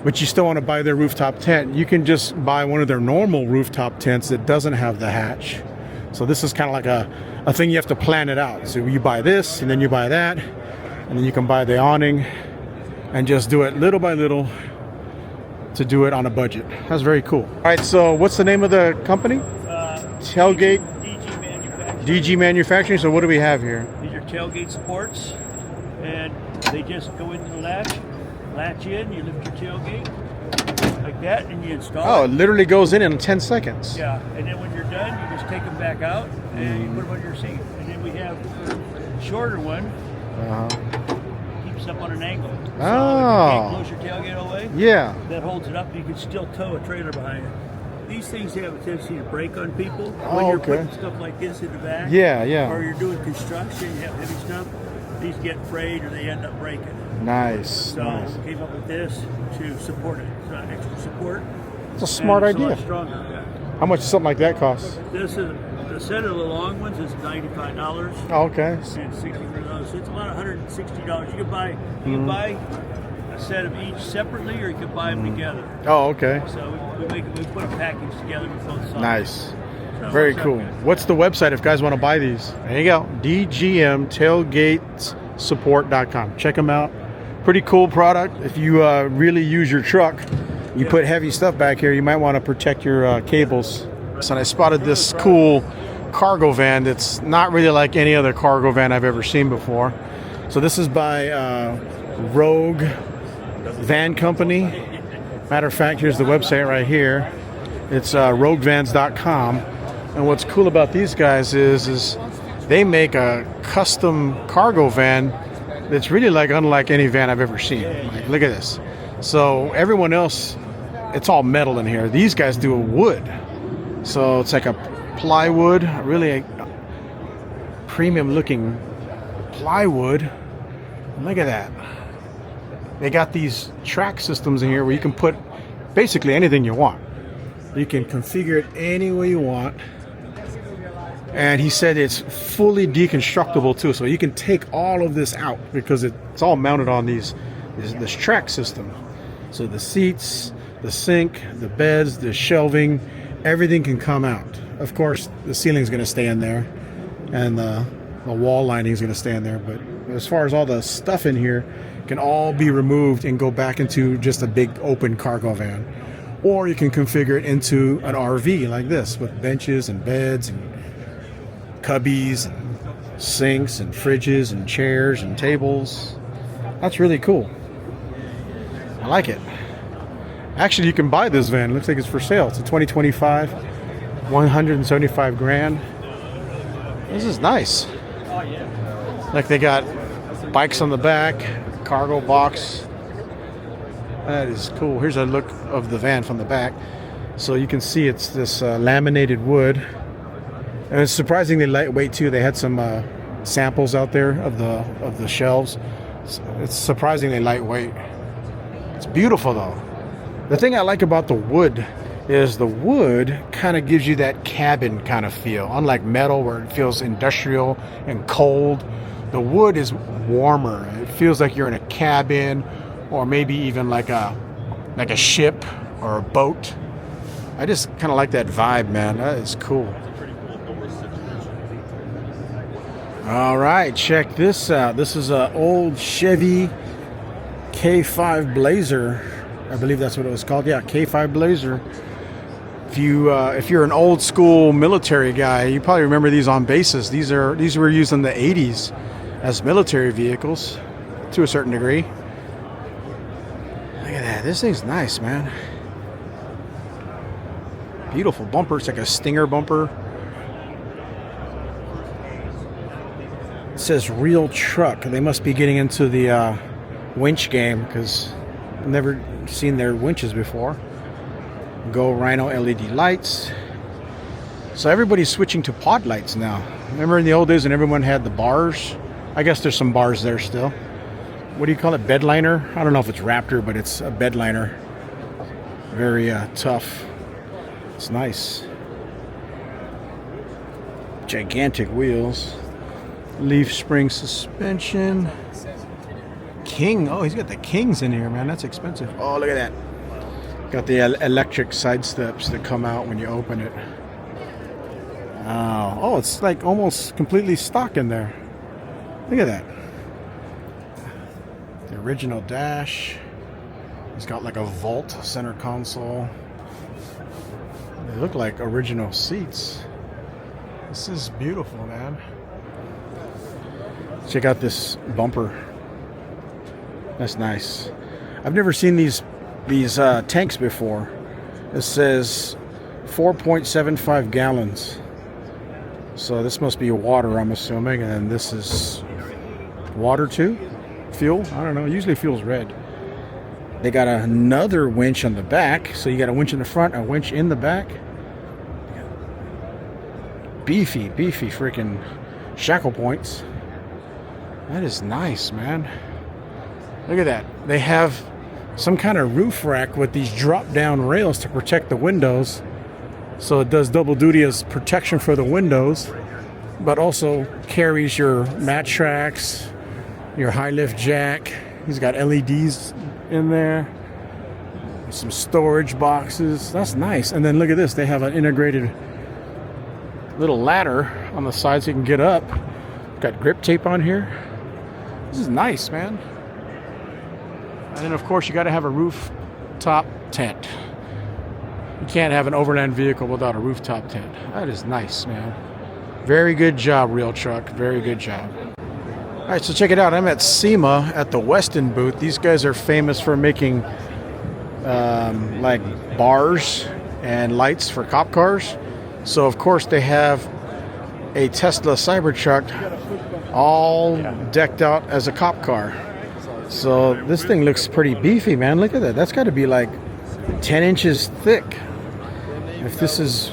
but you still want to buy their rooftop tent, you can just buy one of their normal rooftop tents that doesn't have the hatch. So this is kind of like a thing you have to plan it out. So you buy this, and then you buy that, and then you can buy the awning and just do it little by little to do it on a budget. That's very cool. All right, so what's the name of the company? Tailgate? DG Manufacturing. DG Manufacturing. So what do we have here? These are tailgate supports, and they just go into the latch in, you lift your tailgate like that, and you install Oh, it. it literally goes in 10 seconds. Yeah, and then when you're done, you just take them back out, and you put them on your seat. And then we have a shorter one, keeps up on an angle. So if you can't close your tailgate all the way, Yeah. that holds it up, you can still tow a trailer behind it. These things have a tendency to break on people when you're okay. putting stuff like this in the back. Yeah, yeah. Or you're doing construction, you have heavy stuff. These get frayed or they end up breaking. Nice. So Nice. we came up with this to support it. It's not extra support. It's a smart and it's idea. A lot stronger. Yeah. How much does something like that cost? This is the set of the long ones is $95. Oh, okay. And 60 for those. So it's about $160. You can buy a set of each separately, or you can buy them together. Oh, okay. So we put a package together with both sides. Nice. So Very it's cool. okay. What's the website if guys want to buy these? There you go. DGMTailgateSupport.com. Check them out. Pretty cool product. If you really use your truck, you put heavy stuff back here, you might want to protect your cables. So I spotted this cool cargo van that's not really like any other cargo van I've ever seen before. So this is by Rogue Van Company. Matter of fact, here's the website right here. It's roguevans.com. And what's cool about these guys is they make a custom cargo van that's really like unlike any van I've ever seen. Like, look at this. So everyone else, it's all metal in here. These guys do a wood. So it's like a plywood, really a premium looking plywood. Look at that. They got these track systems in here where you can put basically anything you want. You can configure it any way you want. And he said it's fully deconstructible too, so you can take all of this out because it's all mounted on this track system. So the seats, the sink, the beds, the shelving, everything can come out. Of course, the ceiling's going to stay in there, and the wall lining is going to stay in there. But as far as all the stuff in here, can all be removed and go back into just a big open cargo van. Or you can configure it into an RV like this with benches and beds and cubbies and sinks and fridges and chairs and tables. That's really cool. I like it. Actually, you can buy this van. It looks like it's for sale. It's a 2025, 175 grand. This is nice. Like they got bikes on the back, cargo box. That is cool. Here's a look of the van from the back. So you can see it's this laminated wood, and it's surprisingly lightweight too. They had some samples out there of the shelves. It's surprisingly lightweight. It's beautiful though. The thing I like about the wood is the wood kind of gives you that cabin kind of feel. Unlike metal where it feels industrial and cold, the wood is warmer. It feels like you're in a cabin, or maybe even like a ship or a boat. I just kind of like that vibe, man. That is cool. All right, check this out. This is an old Chevy K5 Blazer. I believe that's what it was called. Yeah, K5 Blazer. If you're an old school military guy, you probably remember these on bases. These were used in the 80s as military vehicles to a certain degree. Look at that. This thing's nice, man. Beautiful bumper. It's like a Stinger bumper. It says real truck. They must be getting into the winch game, because I've never seen their winches before. Go Rhino LED lights. So everybody's switching to pod lights now. Remember in the old days when everyone had the bars? I guess there's some bars there still. What do you call it? Bed liner? I don't know if it's Raptor, but it's a bed liner. Very tough. It's nice. Gigantic wheels. Leaf spring suspension. King. Oh, he's got the Kings in here, man. That's expensive. Oh, look at that. Got the electric side steps that come out when you open it. Oh, it's like almost completely stock in there. Look at that. The original dash. It's got like a vault center console. They look like original seats. This is beautiful, man. Check out this bumper. That's nice. I've never seen these tanks before. It says 4.75 gallons. So this must be water, I'm assuming, and this is water too? Fuel? I don't know. Usually fuel's red. They got another winch on the back. So you got a winch in the front, a winch in the back. Beefy freaking shackle points. That is nice, man. Look at that. They have some kind of roof rack with these drop down rails to protect the windows. So it does double duty as protection for the windows, but also carries your mat tracks, your high lift jack. He's got LEDs in there, some storage boxes. That's nice. And then look at this. They have an integrated little ladder on the side so you can get up. Got grip tape on here. This is nice, man. And then of course you got to have a rooftop tent. You can't have an Overland vehicle without a rooftop tent. That is nice, man. Very good job, Real Truck. Very good job. All right, so check it out. I'm at SEMA at the Weston booth. These guys are famous for making like bars and lights for cop cars. So of course they have a Tesla Cybertruck all decked out as a cop car. So this thing looks pretty beefy, man. Look at that. That's got to be like 10 inches thick. If this is,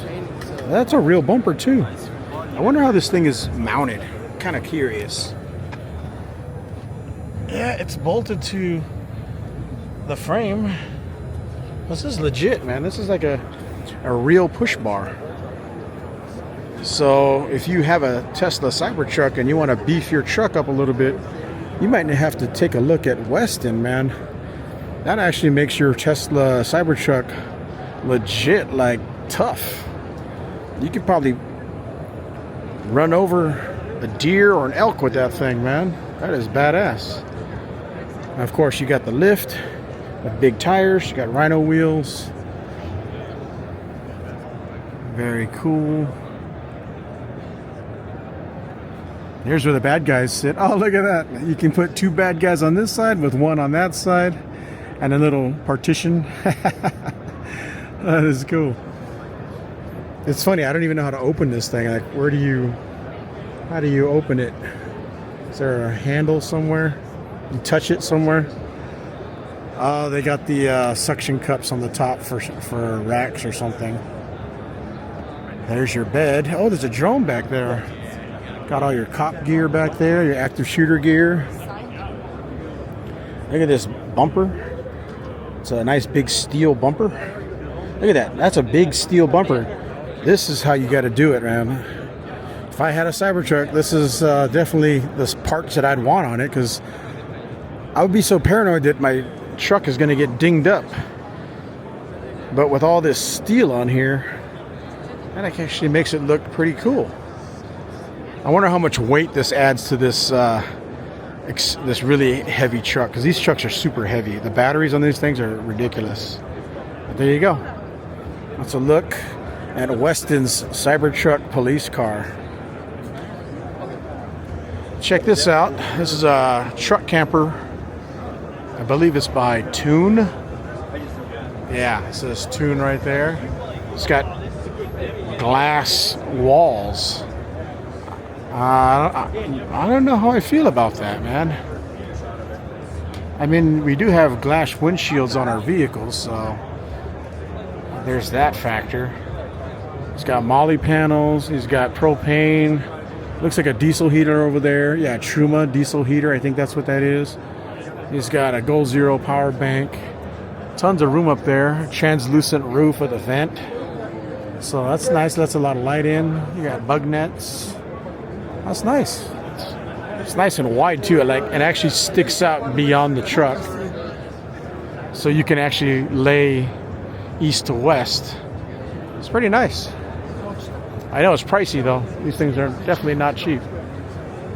that's a real bumper too. I wonder how this thing is mounted. Kind of curious. Yeah, it's bolted to the frame. This is legit, man. This is like a real push bar. So if you have a Tesla Cybertruck and you want to beef your truck up a little bit, you might have to take a look at Weston, man. That actually makes your Tesla Cybertruck legit, like, tough. You could probably run over a deer or an elk with that thing, man. That is badass. And of course, you got the lift with big tires. You got Rhino wheels. Very cool. Here's where the bad guys sit. Oh, look at that. You can put two bad guys on this side with one on that side and a little partition. That is cool. It's funny, I don't even know how to open this thing. Like, how do you open it? Is there a handle somewhere? You touch it somewhere? They got the suction cups on the top for racks or something. There's your bed. Oh, there's a drone back there. Got all your cop gear back there, your active shooter gear. Look at this bumper. It's a nice big steel bumper. Look at that. That's a big steel bumper. This is how you got to do it, man. If I had a Cybertruck, this is definitely the parts that I'd want on it, because I would be so paranoid that my truck is going to get dinged up. But with all this steel on here, that actually makes it look pretty cool. I wonder how much weight this adds to this this really heavy truck, because these trucks are super heavy. The batteries on these things are ridiculous. But there you go. That's a look at Weston's Cybertruck police car. Check this out. This is a truck camper. I believe it's by Tune. Yeah, it says Tune right there. It's got glass walls. I don't know how I feel about that, man. I mean, we do have glass windshields on our vehicles, so there's that factor. It's got Molly panels. He's got propane. Looks like a diesel heater over there. Yeah, Truma diesel heater. I think that's what that is. He's got a Goal Zero power bank. Tons of room up there. Translucent roof with a vent. So that's nice. Lets a lot of light in. You got bug nets. That's nice. It's nice and wide too. It actually sticks out beyond the truck, so you can actually lay east to west. It's pretty nice. I know it's pricey though. These things are definitely not cheap.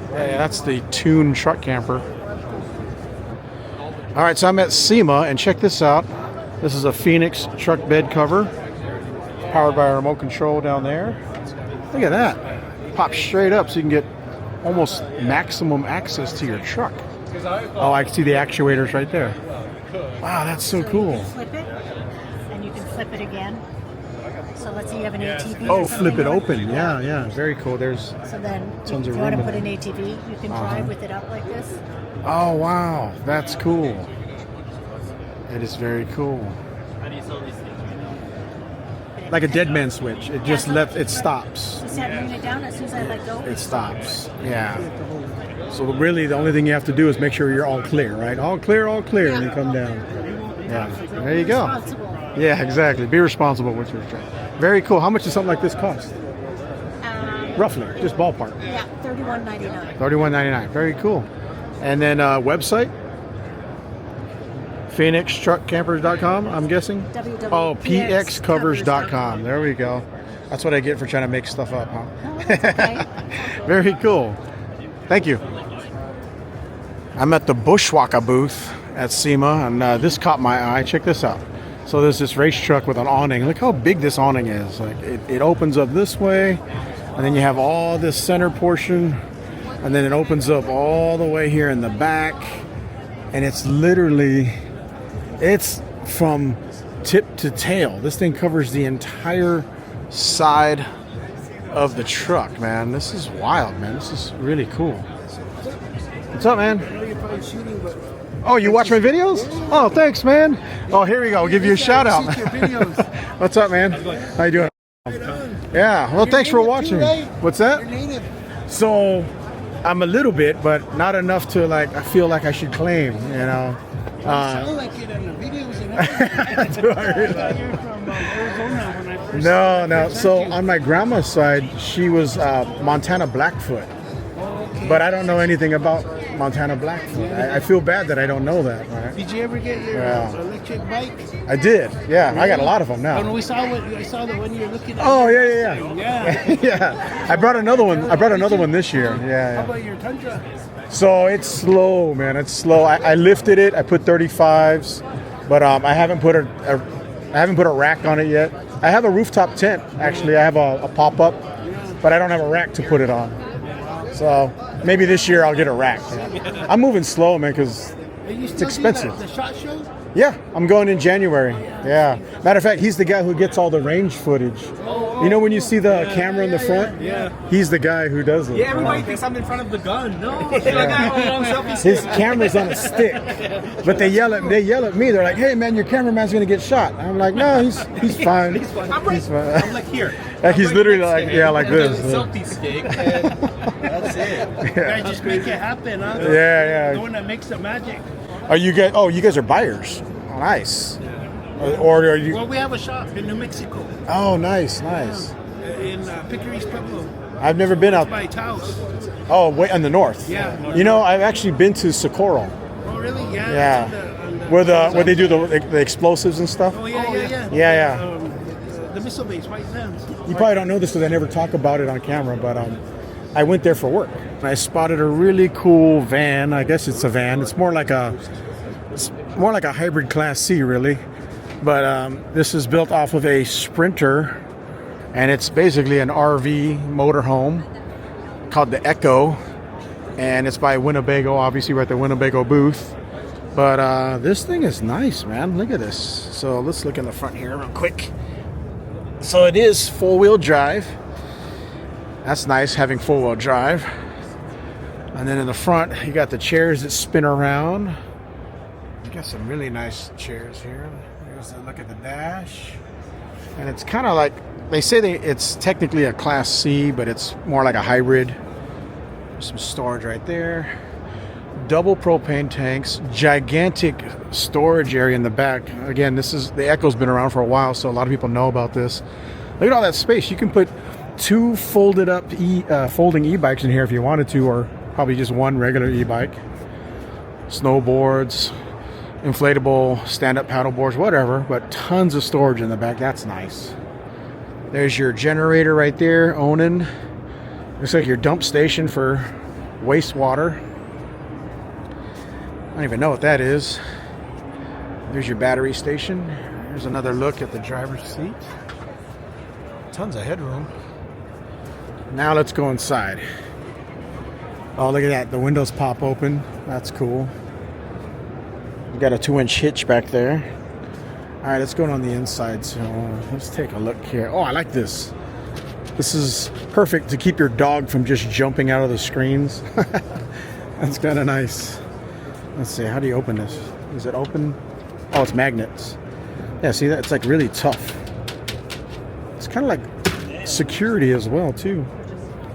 Yeah, that's the Tune truck camper. All right, so I'm at SEMA, and check this out. This is a Phoenix truck bed cover, powered by a remote control down there. Look at that. Pop straight up so you can get almost maximum access to your truck. Oh, I can see the actuators right there. Wow, that's so cool. You can flip it, and you can flip it again. So let's say you have an ATV. Oh, flip it open. Yeah, very cool. There's so then tons if of you want to room put in an ATV, you can drive with it up like this. Oh, wow, that's cool. It is very cool. Like a dead man switch. It just it stops. Just have it down as soon as I let go. It stops. Yeah. So really, the only thing you have to do is make sure you're all clear, right? All clear, and you come down. Yeah. There you go. Yeah, exactly. Be responsible with your truck. Very cool. How much does something like this cost? Roughly, just ballpark. Yeah, $31.99. $31.99. Very cool. And then website? PhoenixTruckCampers.com, I'm guessing? Oh, pxcovers.com. There we go. That's what I get for trying to make stuff up, huh? Oh, that's okay. Very cool. Thank you. I'm at the Bushwaka booth at SEMA, and this caught my eye. Check this out. So there's this race truck with an awning. Look how big this awning is. Like it opens up this way, and then you have all this center portion, and then it opens up all the way here in the back, and it's literally... It's from tip to tail. This thing covers the entire side of the truck, man. This is wild, man. This is really cool. What's up, man? Oh, you watch my videos? Oh, thanks, man. Oh, here we go. I'll give you a shout out. What's up, man? How you doing? Yeah. Well, thanks for watching. What's that? So, I'm a little bit, but not enough to I feel like I should claim, you know. Do I really? You're from Arizona when I first No. So on my grandma's side, she was Montana Blackfoot, but I don't know anything about Montana Blackfoot. I feel bad that I don't know that. Right? Did you ever get your electric bike? I did. Yeah, I got a lot of them now. When we saw I saw the one you're looking at. Oh yeah. Yeah. I brought another one. I brought another one this year. Yeah. How about your Tundra? So it's slow, man. It's slow. I lifted it. I put 35s, but I haven't put a rack on it yet. I have a rooftop tent. Actually, I have a pop-up, but I don't have a rack to put it on. So maybe this year I'll get a rack. Yeah. I'm moving slow, man, because it's expensive. The SHOT Show? Yeah, I'm going in January. Yeah. Matter of fact, he's the guy who gets all the range footage. You know when you see the camera in the front? Yeah. He's the guy who does it. Yeah, everybody thinks I'm in front of the gun. No, like that. His camera's on a stick, but they yell at me. They're like, "Hey man, your cameraman's gonna get shot." I'm like, "No, he's fine. He's fine. I'm like here. Like he's literally like like this. Selfie stick. And that's it. Guys, just make it happen, huh? Yeah. The one that makes the magic. Are you guys? Oh, you guys are buyers. Oh, nice. Or are you? Well, we have a shop in New Mexico. Oh, nice. In Pickering, Pueblo. I've never been out. By Taos. Oh, way in the north. Yeah. You know, I've actually been to Socorro. Oh, really? Yeah. Yeah. Where they do the explosives and stuff. Oh, yeah. Yeah. The missile base, White Sands. You probably don't know this because I never talk about it on camera, but I went there for work. I spotted a really cool van. I guess it's a van. It's more like a hybrid Class C, really. But this is built off of a Sprinter, and it's basically an RV motorhome called the Echo, and it's by Winnebago. Obviously, we're at the Winnebago booth. But this thing is nice, man. Look at this. So let's look in the front here real quick. So it is four-wheel drive. That's nice, having four-wheel drive. And then in the front, you got the chairs that spin around. You got some really nice chairs here. Here's a look at the dash. And it's kind of like, they say it's technically a Class C, but it's more like a hybrid. There's some storage right there. Double propane tanks, gigantic storage area in the back. Again, the Echo's been around for a while, so a lot of people know about this. Look at all that space. You can put two folding e-bikes in here if you wanted to, or probably just one regular e-bike. Snowboards, inflatable stand-up paddle boards, whatever, but tons of storage in the back. That's nice. There's your generator right there, Onan. Looks like your dump station for wastewater. I don't even know what that is. There's your battery station. Here's another look at the driver's seat. Tons of headroom. Now let's go inside. Oh, look at that. The windows pop open. That's cool. You got a 2-inch hitch back there. All right, let's go on the inside. So let's take a look here. Oh, I like this. This is perfect to keep your dog from just jumping out of the screens. That's kind of nice. Let's see, how do you open this? Is it open? Oh, it's magnets. Yeah, see that? It's like really tough. It's kind of like security as well, too.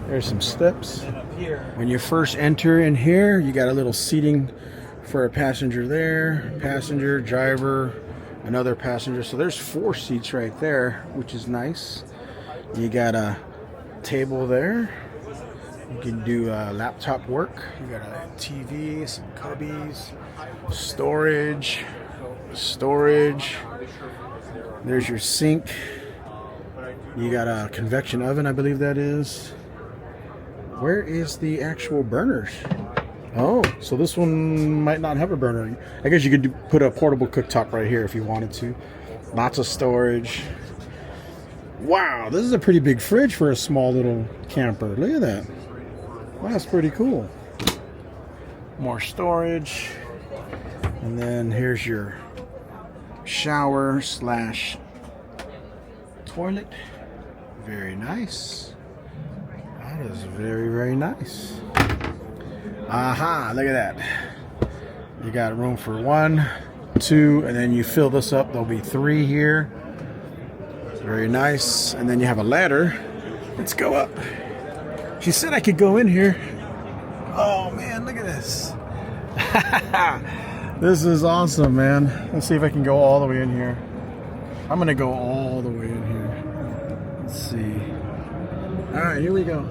There's some steps. When you first enter in here, you got a little seating for a passenger there. Passenger, driver, another passenger. So there's 4 seats right there, which is nice. You got a table there. You can do laptop work. You got a TV, some cubbies, storage. There's your sink. You got a convection oven, I believe that is. Where is the actual burners? Oh, so this one might not have a burner. I guess you could put a portable cooktop right here if you wanted to. Lots of storage. Wow, this is a pretty big fridge for a small little camper. Look at that. Wow, that's pretty cool. More storage. And then here's your shower / toilet. Very nice. That is very, very nice. Aha, look at that. You got room for 1, 2, and then you fill this up. There'll be 3 here. Very nice. And then you have a ladder. Let's go up. She said I could go in here. Oh man, look at this. This is awesome, man. Let's see if I can go all the way in here. I'm gonna go all the way in here. Let's see. All right, here we go.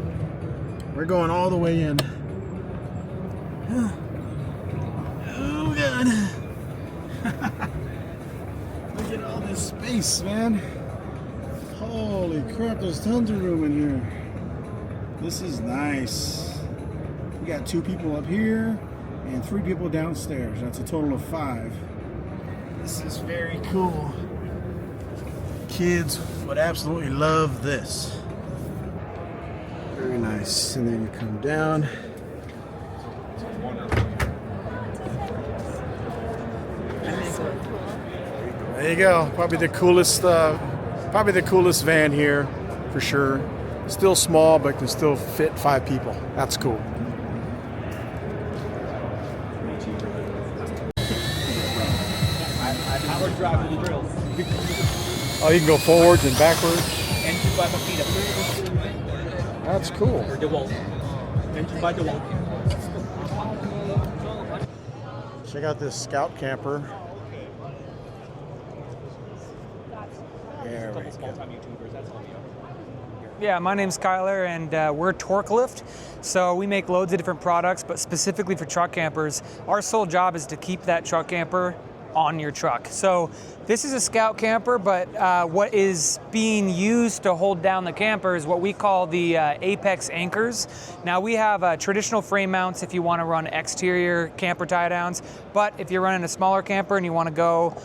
We're going all the way in. Oh god. Look at all this space, man. Holy crap, there's tons of room in here. This is nice. We got 2 people up here and 3 people downstairs. That's a total of 5. This is very cool. Kids would absolutely love this. Very nice. And then you come down. There you go. Probably the coolest van here. for sure. Still small, but can still fit 5 people. That's cool. Power drive with the drill. Oh, you can go forwards and backwards. And 2 by feet up. That's cool. Or DeWalt. And 2 by DeWalt. Check out this Scout camper. There we go. Yeah, my name's Kyler, and we're Torque Lift. So we make loads of different products, but specifically for truck campers, our sole job is to keep that truck camper on your truck. So this is a Scout camper, but what is being used to hold down the camper is what we call the apex anchors. Now we have traditional frame mounts if you want to run exterior camper tie downs, but if you're running a smaller camper and you want to go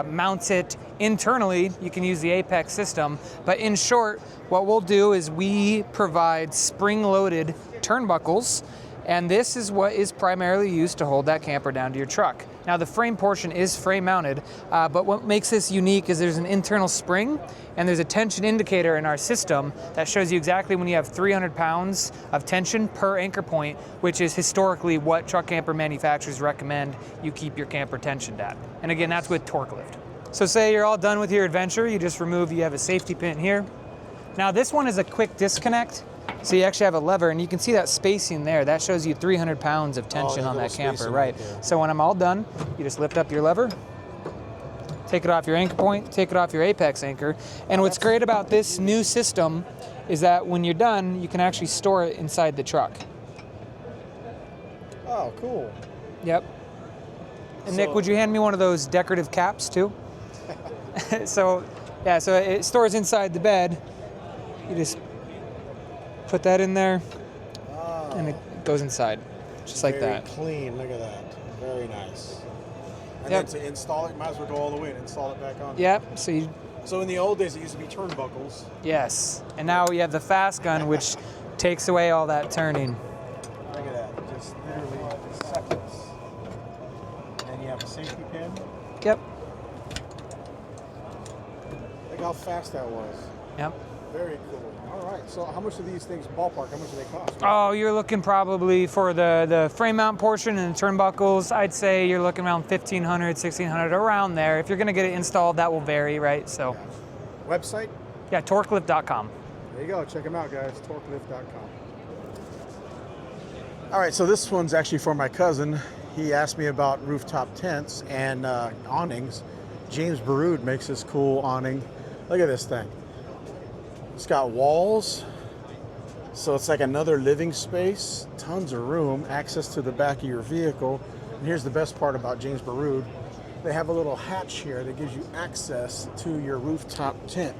mount it internally, you can use the apex system. But in short, what we'll do is we provide spring-loaded turnbuckles, and this is what is primarily used to hold that camper down to your truck. Now the frame portion is frame mounted, but what makes this unique is there's an internal spring and there's a tension indicator in our system that shows you exactly when you have 300 pounds of tension per anchor point, which is historically what truck camper manufacturers recommend you keep your camper tensioned at. And again, that's with Torque Lift. So say you're all done with your adventure, you have a safety pin here. Now this one is a quick disconnect. So you actually have a lever, and you can see that spacing there. That shows you 300 pounds of tension on that camper, right? So when I'm all done, you just lift up your lever, take it off your anchor point, take it off your apex anchor. And what's great about this new system is that when you're done, you can actually store it inside the truck. Oh, cool. Yep. And Nick, would you hand me one of those decorative caps too? So it stores inside the bed. You just put that in there, and it goes inside, just like that. Very clean, look at that. Very nice. And Yep. then to install it, you might as well go all the way and install it back on. Yep, So in the old days, it used to be turnbuckles. yes. And now we have the fast gun, which takes away all that turning. Look at that, just literally seconds. And you have a safety pin. Yep. Look how fast that was. Yep. Very cool. All right, so how much do these things, ballpark, how much do they cost? Oh, you're looking probably for the frame mount portion and the turnbuckles, I'd say you're looking around $1,500, $1,600, around there. If you're gonna get it installed, that will vary, right? So. Website? Yeah, torquelift.com. There you go, check them out, guys, torquelift.com. All right, so this one's actually for my cousin. He asked me about rooftop tents and awnings. James Barrett makes this cool awning. Look at this thing. It's got walls, so it's like another living space, tons of room, access to the back of your vehicle. And here's the best part about James Barrett. They have a little hatch here that gives you access to your rooftop tent.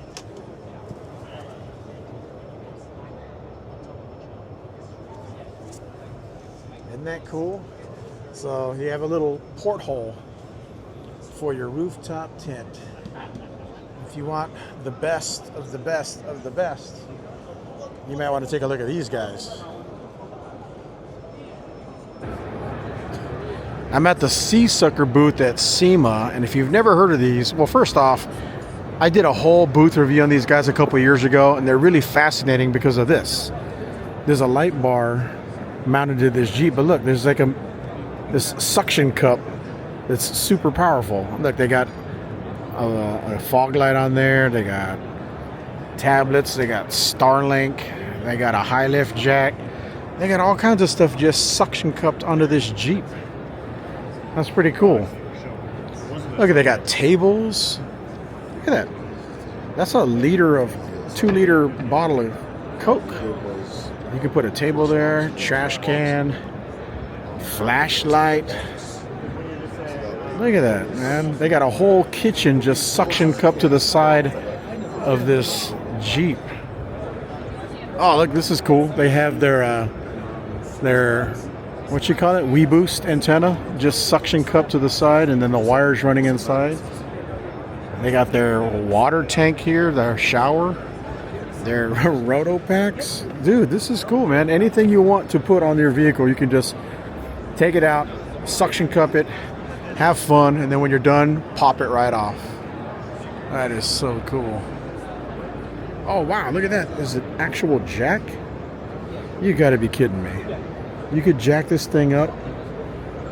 Isn't that cool? So you have a little porthole for your rooftop tent. If you want the best of the best of the best, you might want to take a look at these guys. I'm at the Sea Sucker booth at SEMA, and if you've never heard of these, well, first off, I did a whole booth review on these guys a couple years ago, and they're really fascinating because of this. There's a light bar mounted to this Jeep, but look, there's like this suction cup that's super powerful. Look, they got a fog light on there, they got tablets, they got Starlink, they got a high lift jack, they got all kinds of stuff just suction cupped onto this Jeep. That's pretty cool. Look at, they got tables. Look at that. That's a 2-liter bottle of Coke. You can put a table there, trash can, flashlight. Look at that, man. They got a whole kitchen just suction cupped to the side of this Jeep. Oh, look, this is cool. They have their what you call it? WeBoost antenna, just suction cupped to the side, and then the wires running inside. They got their water tank here, their shower, their roto packs. Dude, this is cool, man. Anything you want to put on your vehicle, you can just take it out, suction cup it, have fun, and then when you're done, pop it right off. That is so cool. Oh wow, look at that. There's an actual jack? You gotta be kidding me. You could jack this thing up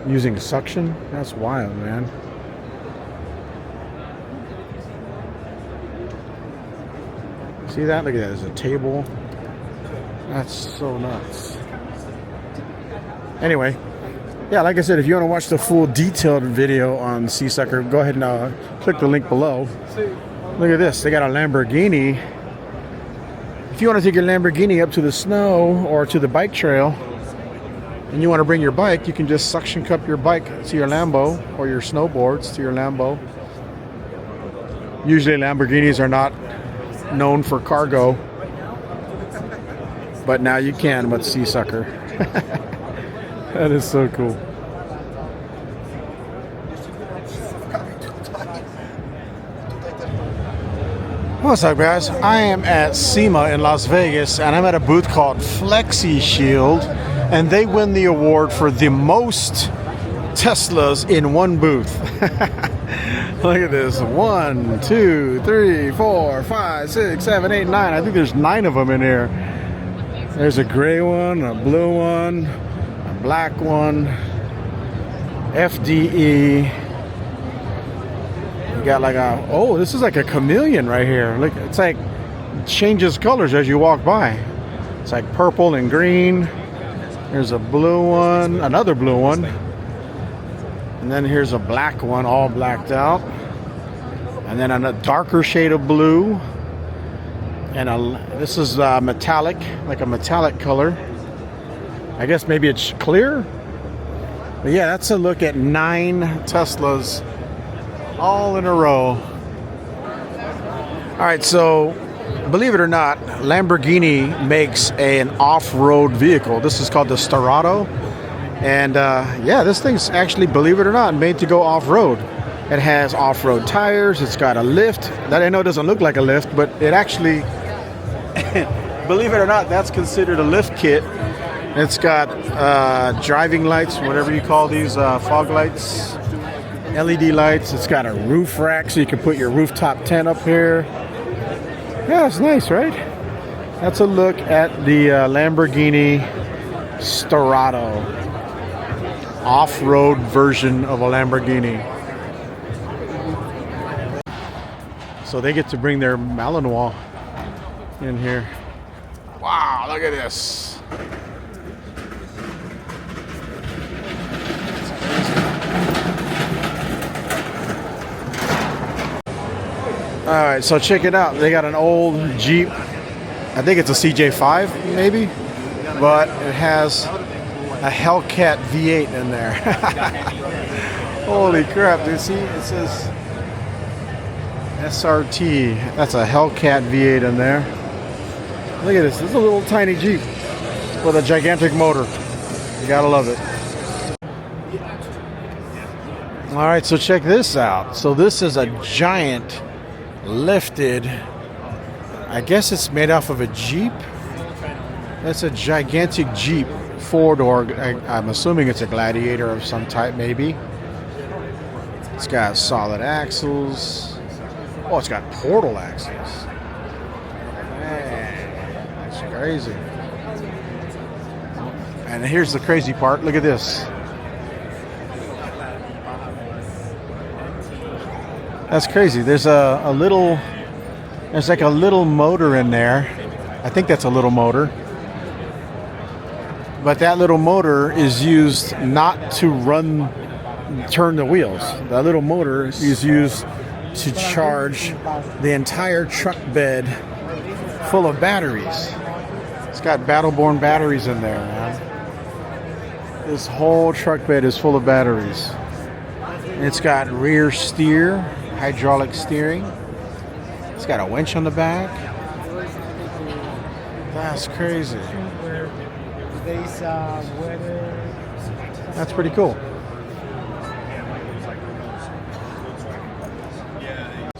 using suction? That's wild, man. See that? Look at that. There's a table. That's so nuts. Anyway, yeah, like I said, if you want to watch the full detailed video on Seasucker, go ahead and click the link below. Look at this. They got a Lamborghini. If you want to take your Lamborghini up to the snow or to the bike trail and you want to bring your bike, you can just suction cup your bike to your Lambo or your snowboards to your Lambo. Usually Lamborghinis are not known for cargo, but now you can with Seasucker. That is so cool. What's up, guys? I am at SEMA in Las Vegas, and I'm at a booth called Flexi Shield, and they win the award for the most Teslas in one booth. Look at this. 1, 2, 3, 4, 5, 6, 7, 8, 9. I think there's 9 of them in here. There's a gray one, a blue one, a black one, FDE. You got like a, oh, this is like a chameleon right here. Look, it's like it changes colors as you walk by. It's like purple and green. There's a blue one, another blue one. And then here's a black one, all blacked out. And then a darker shade of blue. And this is metallic, like a metallic color. I guess maybe it's clear. But yeah, that's a look at 9 Teslas all in a row. All right, so believe it or not, Lamborghini makes an off-road vehicle. This is called the Starato. And yeah, this thing's actually, believe it or not, made to go off-road. It has off-road tires. It's got a lift. That I know doesn't look like a lift, but it actually, believe it or not, that's considered a lift kit. It's got driving lights, whatever you call these, fog lights, LED lights. It's got a roof rack so you can put your rooftop tent up here. Yeah, it's nice, right? That's a look at the Lamborghini Starato. Off-road version of a Lamborghini. So they get to bring their Malinois in here. Wow, look at this. All right, so check it out. They got an old Jeep. I think it's a CJ5 maybe, but it has a Hellcat V8 in there. Holy crap, dude. See, it says SRT. That's a Hellcat V8 in there. Look at this. This is a little tiny Jeep with a gigantic motor. You gotta love it. All right, so check this out. So this is a giant lifted, I guess it's made off of a Jeep. That's a gigantic Jeep. 4-door. I'm assuming it's a Gladiator of some type, maybe. It's got solid axles. Oh, it's got portal axles. Man, that's crazy. And here's the crazy part. Look at this. That's crazy. There's a little, there's like a little motor in there. I think that's a little motor. But that little motor is used not to turn the wheels. That little motor is used to charge the entire truck bed full of batteries. It's got Battle-Born batteries in there, man. This whole truck bed is full of batteries. It's got rear steer, hydraulic steering. It's got a winch on the back. That's crazy. That's pretty cool.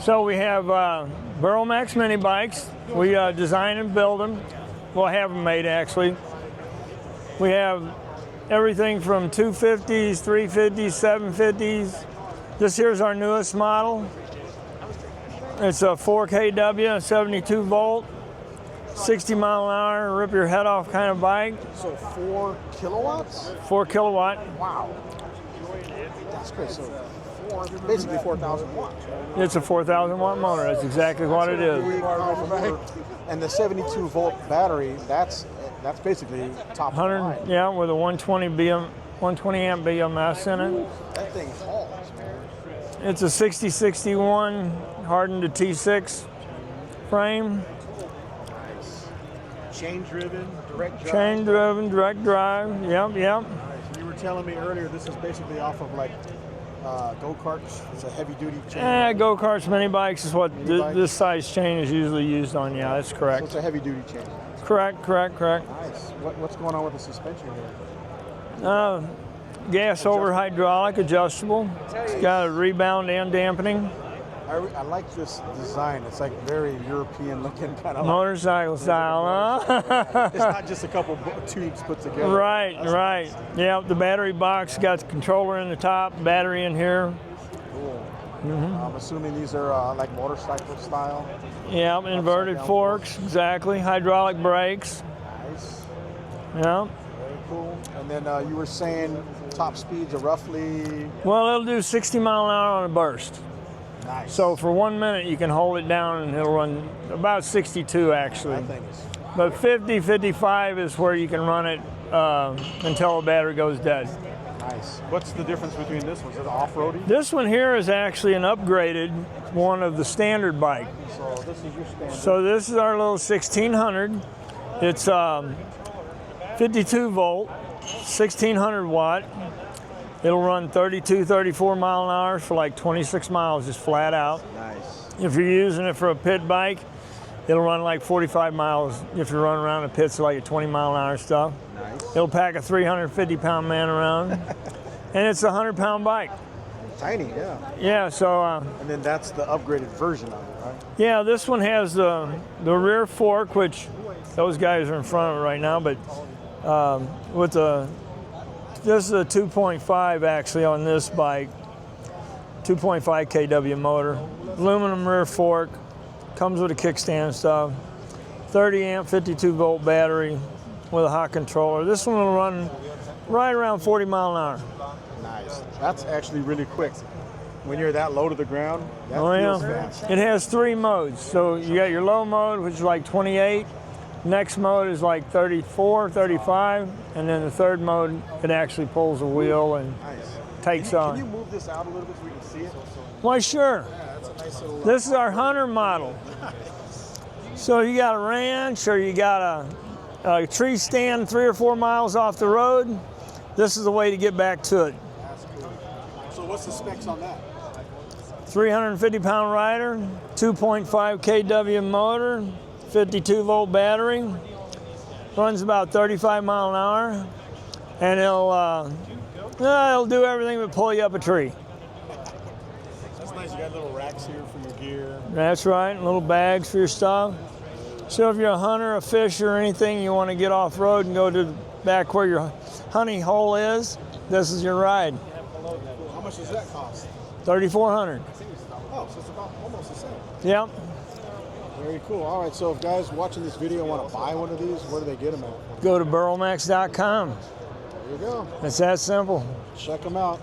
So we have Burromax mini bikes. We design and build them. We'll have them made actually. We have everything from 250s, 350s, 750s. This here's our newest model. It's a 4 kW, 72 volt. 60 mile an hour, rip your head off kind of bike. So 4 kilowatts? 4 kilowatt. Wow. That's great. So basically 4,000 watts. Right? It's a 4,000 watt motor. That's exactly what it is. And the 72 volt battery, that's basically top 100, yeah, with a 120 amp BMS in it. That thing hauls, man. It's a 6061 hardened to T6 frame. Nice. Chain driven, direct drive. Chain driven, direct drive. Yep. Nice. You were telling me earlier this is basically off of like go-karts. It's a heavy duty chain. Go-karts, mini bikes is what this size chain is usually used on. Yeah, that's correct. So it's a heavy duty chain. Correct. Nice. What's going on with the suspension here? Gas over hydraulic, adjustable. It's got a rebound and dampening. I like this design. It's like very European looking kind of motorcycle style, huh? It's not just a couple tubes put together. Right. Nice. Yeah, the battery box got the controller in the top, battery in here. Cool. I'm assuming these are like motorcycle style. Yeah, inverted forks, exactly. Hydraulic brakes. Nice. Yeah. Very cool. And then you were saying top speeds are roughly? Well, it'll do 60 mile an hour on a burst. Nice. So for 1 minute, you can hold it down and it'll run about 62 actually. That thing is... But 50, 55 is where you can run it until the battery goes dead. Nice. What's the difference between this one? Is it off-roading? This one here is actually an upgraded one of the standard bike. So this is your standard. So this is our little 1600. It's 52 volt, 1600 watt. It'll run 32, 34 mile an hour for like 26 miles just flat out. Nice. If you're using it for a pit bike, it'll run like 45 miles if you're running around the pits like a 20 mile an hour stuff. Nice. It'll pack a 350 pound man around. And it's a 100 pound bike. Tiny, yeah. Yeah, so. And then that's the upgraded version of it, right? Yeah, this one has the rear fork, which those guys are in front of it right now, but with this is a 2.5 actually on this bike, 2.5 kW motor, aluminum rear fork, comes with a kickstand and stuff, 30 amp, 52 volt battery with a hot controller. This one will run right around 40 mile an hour. Nice. That's actually really quick. When you're that low to the ground, that feels fast. It has 3 modes. So you got your low mode, which is like 28. Next mode is like 34, 35, and then the third mode, it actually pulls the wheel and takes on. Can you move this out a little bit so we can see it? Why, sure. Yeah, that's a nice little... This is our Hunter model. So you got a ranch or you got a tree stand 3 or 4 miles off the road. This is the way to get back to it. That's cool. So what's the specs on that? 350 pound rider, 2.5 kW motor, 52 volt battery, runs about 35 mile an hour, and it'll do everything but pull you up a tree. That's nice. You got little racks here for your gear. That's right, little bags for your stuff. So if you're a hunter, a fisher, or anything, you want to get off road and go to back where your honey hole is, this is your ride. How much does that cost? $3,400. Oh, so it's about almost the same. Yep. Very cool. All right, so if guys watching this video want to buy one of these, where do they get them at? Go to burlmax.com. There you go. It's that simple. Check them out.